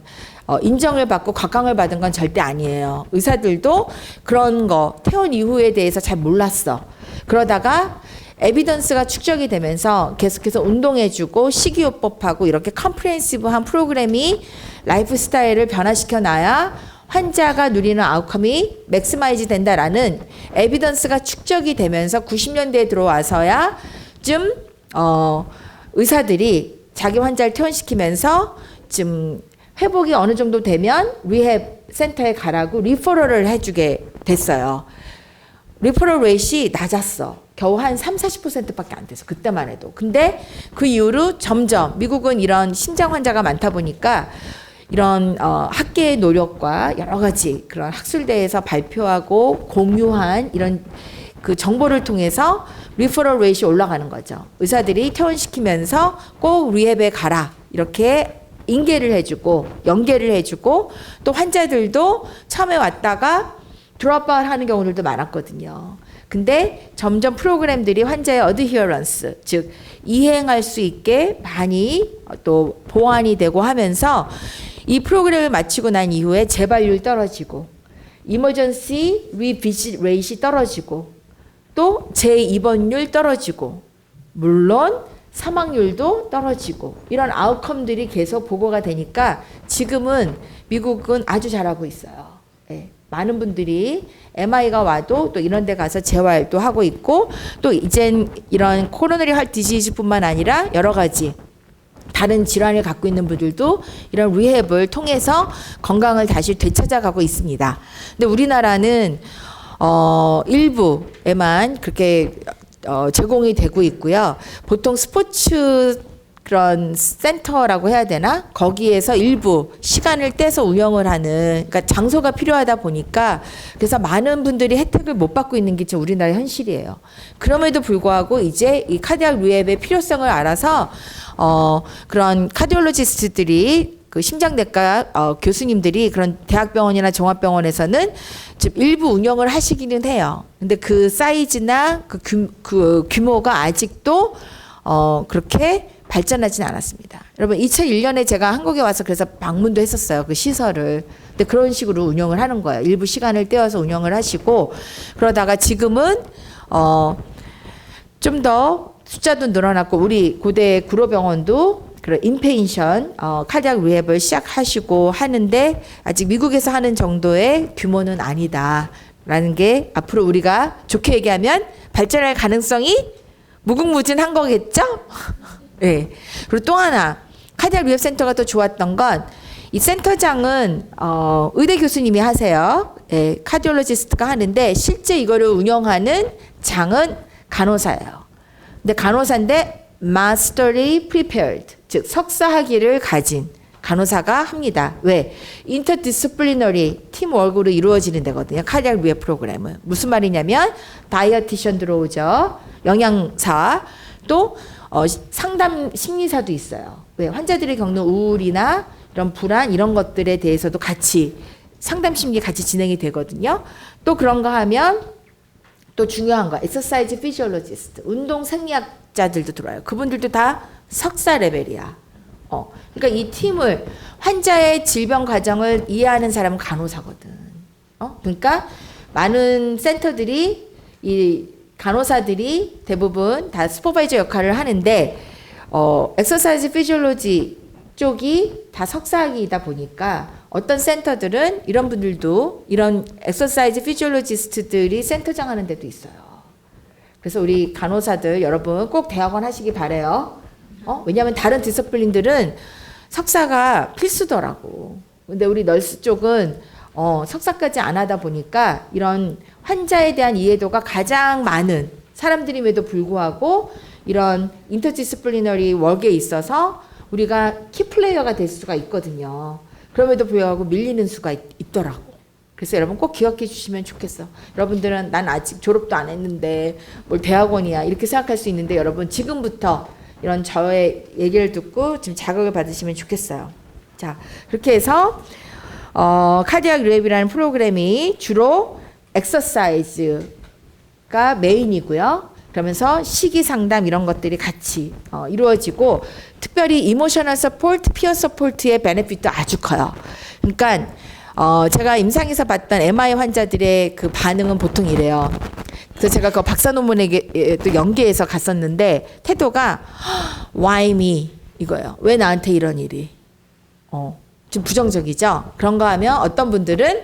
인정을 받고 곽강을 받은 건 절대 아니에요. 의사들도 그런 거 퇴원 이후에 대해서 잘 몰랐어. 그러다가 에비던스가 축적이 되면서 계속해서 운동해주고 식이요법하고 이렇게 컴프레hen시브한 프로그램이 라이프 스타일을 변화시켜 놔야 환자가 누리는 아웃컴이 맥시마이즈 된다라는 에비던스가 축적이 되면서 90년대에 들어와서야 좀 의사들이 자기 환자를 퇴원시키면서 좀 회복이 어느 정도 되면 리헵 센터에 가라고 리퍼럴을 해주게 됐어요. 리퍼럴 레이트이 낮았어. 겨우 한 30-40%밖에 안 돼서 그때만 해도. 근데 그 이후로 점점 미국은 이런 심장 환자가 많다 보니까 이런 학계의 노력과 여러 가지 그런 학술대에서 발표하고 공유한 이런 그 정보를 통해서 리퍼럴 레이트이 올라가는 거죠. 의사들이 퇴원시키면서 꼭 리헵에 가라 이렇게 인계를 해주고 연계를 해주고 또 환자들도 처음에 왔다가 드롭아웃 하는 경우들도 많았거든요. 근데 점점 프로그램들이 환자의 어드히어런스, 즉 이행할 수 있게 많이 또 보완이 되고 하면서 이 프로그램을 마치고 난 이후에 재발률 떨어지고 이머전시 리비짓 레이트이 떨어지고 또 재입원율 떨어지고 물론 사망률도 떨어지고 이런 아웃컴들이 계속 보고가 되니까 지금은 미국은 아주 잘하고 있어요. 네. 많은 분들이 MI가 와도 또 이런 데 가서 재활도 하고 있고 또 이젠 이런 코로너리 하트 디지즈뿐만 아니라 여러 가지 다른 질환을 갖고 있는 분들도 이런 리헵을 통해서 건강을 다시 되찾아가고 있습니다. 근데 우리나라는 일부에만 그렇게 제공이 되고 있고요. 보통 스포츠 그런 센터라고 해야 되나? 거기에서 일부 시간을 떼서 운영을 하는, 그러니까 장소가 필요하다 보니까 그래서 많은 분들이 혜택을 못 받고 있는 게 지금 우리나라의 현실이에요. 그럼에도 불구하고 이제 이 카디악 리헵의 필요성을 알아서 그런 카디올로지스트들이 그 심장내과 교수님들이 그런 대학병원이나 종합병원에서는 좀 일부 운영을 하시기는 해요. 근데 그 사이즈나 그 규모가 아직도 그렇게 발전하지는 않았습니다. 여러분 2001년에 제가 한국에 와서 그래서 방문도 했었어요. 그 시설을. 근데 그런 식으로 운영을 하는 거예요. 일부 시간을 떼어서 운영을 하시고 그러다가 지금은 좀 더 숫자도 늘어났고 우리 고대 구로병원도 그런 인페인션 카디악 리헵을 시작하시고 하는데 아직 미국에서 하는 정도의 규모는 아니다라는 게 앞으로 우리가 좋게 얘기하면 발전할 가능성이 무궁무진한 거겠죠? 네. 그리고 또 하나 카디악 리헵 센터가 또 좋았던 건 이 센터장은 의대 교수님이 하세요. 네, 카디올로지스트가 하는데 실제 이거를 운영하는 장은 간호사예요. 근데 간호사인데 masterly prepared, 즉 석사 학위를 가진 간호사가 합니다. 왜? 인터디스플리너리 팀워크로 이루어지는 데거든요. 카디악 리헵 프로그램은. 무슨 말이냐면 다이어티션 들어오죠. 영양사 또 상담 심리사도 있어요. 왜? 환자들이 겪는 우울이나 이런 불안 이런 것들에 대해서도 같이 상담 심리 같이 진행이 되거든요. 또 그런 거 하면 또 중요한 거 엑서사이즈 피지올로지스트 운동 생리학자들도 들어와요. 그분들도 다 석사 레벨이야. 그러니까 이 팀을 환자의 질병 과정을 이해하는 사람은 간호사거든. 그러니까 많은 센터들이 이 간호사들이 대부분 다 슈퍼바이저 역할을 하는데 엑서사이즈 피지올로지 쪽이 다 석사학위이다 보니까 어떤 센터들은 이런 분들도 이런 엑서사이즈 피지올로지스트들이 센터장 하는 데도 있어요. 그래서 우리 간호사들 여러분 꼭 대학원 하시기 바래요. 왜냐하면 다른 디스플린들은 석사가 필수더라고. 근데 우리 널스 쪽은 석사까지 안 하다 보니까 이런 환자에 대한 이해도가 가장 많은 사람들임에도 불구하고 이런 인터디스플리너리 워크에 있어서 우리가 키플레이어가 될 수가 있거든요. 그럼에도 불구하고 밀리는 수가 있더라고. 그래서 여러분 꼭 기억해 주시면 좋겠어. 여러분들은 난 아직 졸업도 안 했는데 뭘 대학원이야 이렇게 생각할 수 있는데 여러분 지금부터 이런 저의 얘기를 듣고 지금 자극을 받으시면 좋겠어요. 자, 그렇게 해서 카디악 리헵이라는 프로그램이 주로 엑서사이즈가 메인이고요. 그러면서 식이 상담 이런 것들이 같이 이루어지고 특별히 이모셔널 서포트, 피어 서포트의 베네핏도 아주 커요. 그러니까 제가 임상에서 봤던 MI 환자들의 그 반응은 보통 이래요. 그래서 제가 그 박사 논문에 또 연계해서 갔었는데 태도가 Why me? 이거예요. 왜 나한테 이런 일이? 좀 부정적이죠. 그런 거 하면 어떤 분들은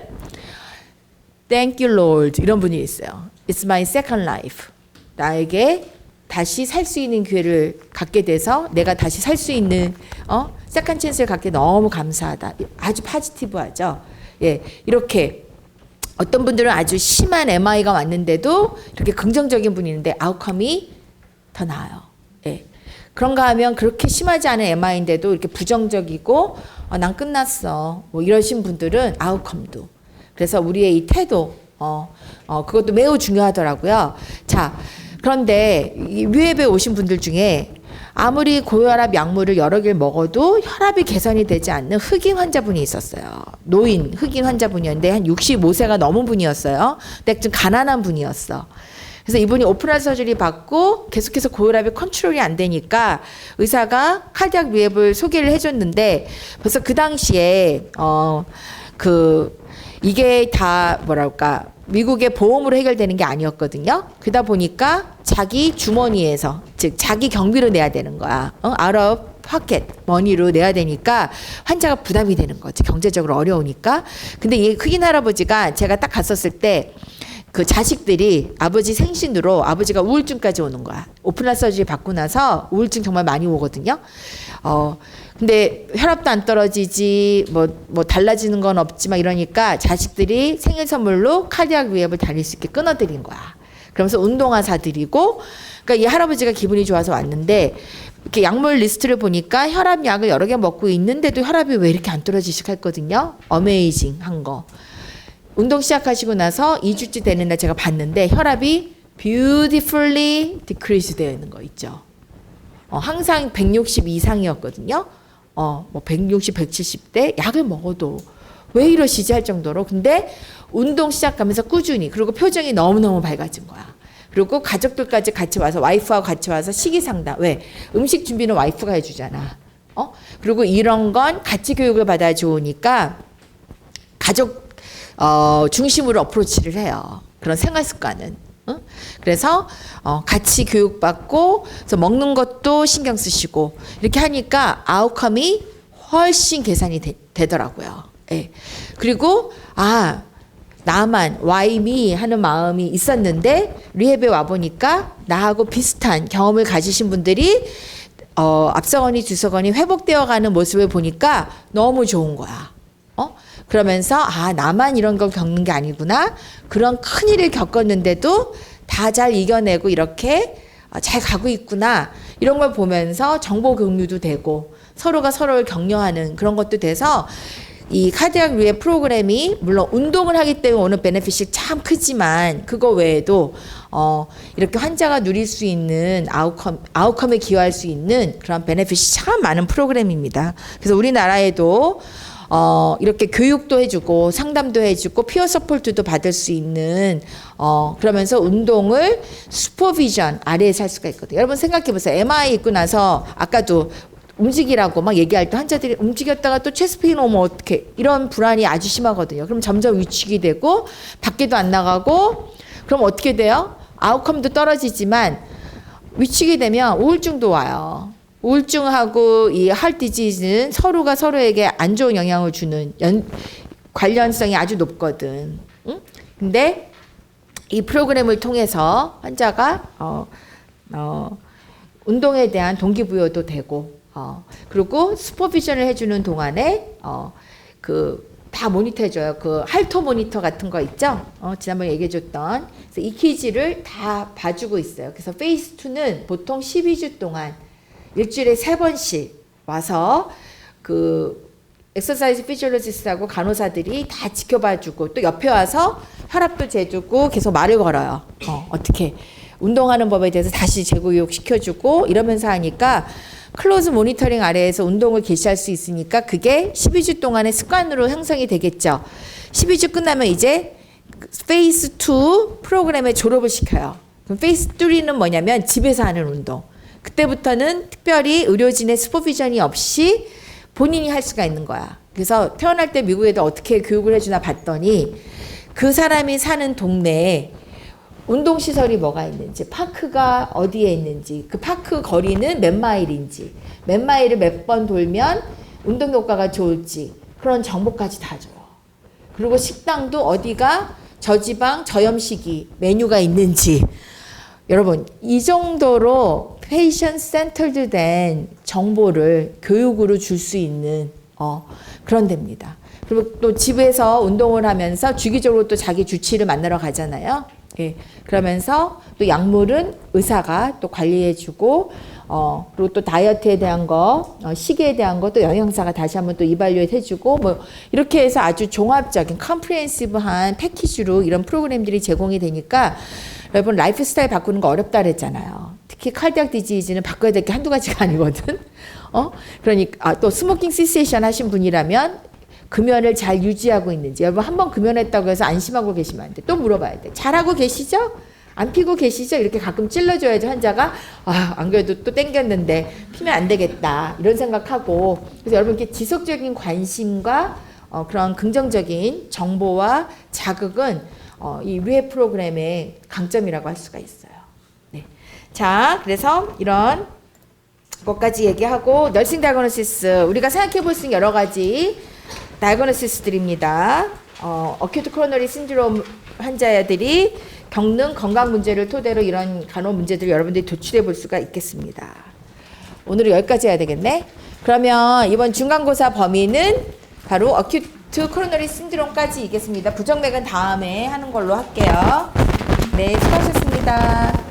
Thank you Lord 이런 분이 있어요. It's my second life. 나에게 다시 살 수 있는 기회를 갖게 돼서 내가 다시 살 수 있는 세컨 찬스를 갖게 너무 감사하다. 아주 포지티브하죠. 예, 이렇게 어떤 분들은 아주 심한 MI가 왔는데도 이렇게 긍정적인 분이 있는데 아웃컴이 더 나아요. 예. 그런가 하면 그렇게 심하지 않은 MI인데도 이렇게 부정적이고 난 끝났어. 뭐 이러신 분들은 아웃컴도. 그래서 우리의 이 태도 그것도 매우 중요하더라고요. 자, 그런데 이 리헵에 오신 분들 중에 아무리 고혈압 약물을 여러 개를 먹어도 혈압이 개선이 되지 않는 흑인 환자분이 있었어요. 노인 흑인 환자분이었는데 한 65세가 넘은 분이었어요. 근데 좀 가난한 분이었어. 그래서 이분이 오픈 서저리 받고 계속해서 고혈압이 컨트롤이 안 되니까 의사가 카디악 리헵을 소개를 해줬는데 벌써 그 당시에 이게 다 뭐랄까 미국의 보험으로 해결되는 게 아니었거든요. 그러다 보니까 자기 주머니에서 즉 자기 경비로 내야 되는 거야. out of pocket 머니로 내야 되니까 환자가 부담이 되는 거지. 경제적으로 어려우니까. 근데 이 흑인 할아버지가 제가 딱 갔었을 때 그 자식들이 아버지 생신으로 아버지가 우울증까지 오는 거야. 오픈할 서저리 받고 나서 우울증 정말 많이 오거든요. 근데 혈압도 안 떨어지지 뭐 달라지는 건 없지만 이러니까 자식들이 생일 선물로 카디악 리헵을 다닐 수 있게 끊어드린 거야. 그러면서 운동화 사드리고 그러니까 이 할아버지가 기분이 좋아서 왔는데 이렇게 약물 리스트를 보니까 혈압 약을 여러 개 먹고 있는데도 혈압이 왜 이렇게 안 떨어지시까 했거든요. 어메이징한 거. 운동 시작하시고 나서 2주째 되는 날 제가 봤는데 혈압이 beautifully decrease 되어 있는 거 있죠. 항상 160 이상이었거든요. 뭐 160, 170대 약을 먹어도 왜 이러시지 할 정도로. 근데 운동 시작하면서 꾸준히 그리고 표정이 너무너무 밝아진 거야. 그리고 가족들까지 같이 와서 와이프하고 같이 와서 식이 상담. 왜? 음식 준비는 와이프가 해주잖아. 그리고 이런 건 같이 교육을 받아야 좋으니까 가족 중심으로 어프로치를 해요. 그런 생활 습관은. 그래서 같이 교육받고 그래서 먹는 것도 신경 쓰시고 이렇게 하니까 아웃컴이 훨씬 개선이 되더라고요. 예. 그리고 나만 why me 하는 마음이 있었는데 리헵에 와 보니까 나하고 비슷한 경험을 가지신 분들이 앞서거니 뒤서거니 회복되어 가는 모습을 보니까 너무 좋은 거야. 그러면서 나만 이런 걸 겪는 게 아니구나. 그런 큰일을 겪었는데도 다 잘 이겨내고 이렇게 잘 가고 있구나. 이런 걸 보면서 정보 공유도 되고 서로가 서로를 격려하는 그런 것도 돼서 이 카디악 리헵 프로그램이 물론 운동을 하기 때문에 오는 베네핏이 참 크지만 그거 외에도 이렇게 환자가 누릴 수 있는 아웃컴에 기여할 수 있는 그런 베네핏이 참 많은 프로그램입니다. 그래서 우리나라에도 이렇게 교육도 해주고 상담도 해주고 피어 서포트도 받을 수 있는 그러면서 운동을 슈퍼비전 아래에서 할 수가 있거든요. 여러분 생각해 보세요. MI 있고 나서 아까도 움직이라고 막 얘기할 때 환자들이 움직였다가 또 체스트 페인 오면 어떡해. 이런 불안이 아주 심하거든요. 그럼 점점 위축이 되고 밖에도 안 나가고 그럼 어떻게 돼요? 아웃컴도 떨어지지만 위축이 되면 우울증도 와요. 우울증하고 이 하트 디지즈는 서로가 서로에게 안 좋은 영향을 주는 관련성이 아주 높거든. 응? 근데 이 프로그램을 통해서 환자가 운동에 대한 동기부여도 되고 그리고 슈퍼비전을 해주는 동안에 다 모니터해줘요. 그 할토 모니터 같은 거 있죠? 지난번에 얘기해줬던. 그래서 이 키즈를 다 봐주고 있어요. 그래서 페이스 2는 보통 12주 동안 일주일에 3번씩 와서 엑서사이즈 피지올로지스트하고 간호사들이 다 지켜봐주고 또 옆에 와서 혈압도 재주고 계속 말을 걸어요. 어떻게 운동하는 법에 대해서 다시 재교육 시켜주고 이러면서 하니까 클로즈 모니터링 아래에서 운동을 개시할 수 있으니까 그게 12주 동안의 습관으로 형성이 되겠죠. 12주 끝나면 이제 페이스 2 프로그램에 졸업을 시켜요. 그럼 페이스 3는 뭐냐면 집에서 하는 운동. 그때부터는 특별히 의료진의 슈퍼비전이 없이 본인이 할 수가 있는 거야. 그래서 태어날 때 미국 애들 어떻게 교육을 해주나 봤더니 그 사람이 사는 동네에 운동시설이 뭐가 있는지, 파크가 어디에 있는지, 그 파크 거리는 몇 마일인지, 몇 마일을 몇 번 돌면 운동 효과가 좋을지 그런 정보까지 다 줘요. 그리고 식당도 어디가 저지방, 저염식이 메뉴가 있는지. 여러분 이 정도로 페이션 센터드 된 정보를 교육으로 줄 수 있는 그런 데입니다. 그리고 또 집에서 운동을 하면서 주기적으로 또 자기 주치의를 만나러 가잖아요. 예, 그러면서 또 약물은 의사가 또 관리해주고 그리고 또 다이어트에 대한 거, 식이에 대한 거 또 영양사가 다시 한번 또 이발리에이트 해주고 뭐 이렇게 해서 아주 종합적인 컴프리헨시브한 패키지로 이런 프로그램들이 제공이 되니까 여러분 라이프 스타일 바꾸는 거 어렵다 그랬잖아요. 특히 칼디악 디지즈는 바꿔야 될 게 한두 가지가 아니거든. 그러니까 또 스모킹 시세이션 하신 분이라면 금연을 잘 유지하고 있는지. 여러분 한 번 금연했다고 해서 안심하고 계시면 안 돼. 또 물어봐야 돼. 잘하고 계시죠? 안 피고 계시죠? 이렇게 가끔 찔러줘야지 환자가 안 그래도 또 땡겼는데 피면 안 되겠다 이런 생각하고. 그래서 여러분 이렇게 지속적인 관심과 그런 긍정적인 정보와 자극은 이 리해 프로그램의 강점이라고 할 수가 있어요. 네. 자, 그래서 이런 것까지 얘기하고 너싱 다이그노시스 우리가 생각해 볼 수 있는 여러 가지 다이그노시스들입니다. 어큐트 코로너리 신드롬 환자들이 겪는 건강 문제를 토대로 이런 간호 문제들을 여러분들이 도출해 볼 수가 있겠습니다. 오늘은 여기까지 해야 되겠네. 그러면 이번 중간고사 범위는 바로 어큐트 코로너리 신드롬까지 있겠습니다. 부정맥은 다음에 하는 걸로 할게요. 네, 수고하셨습니다.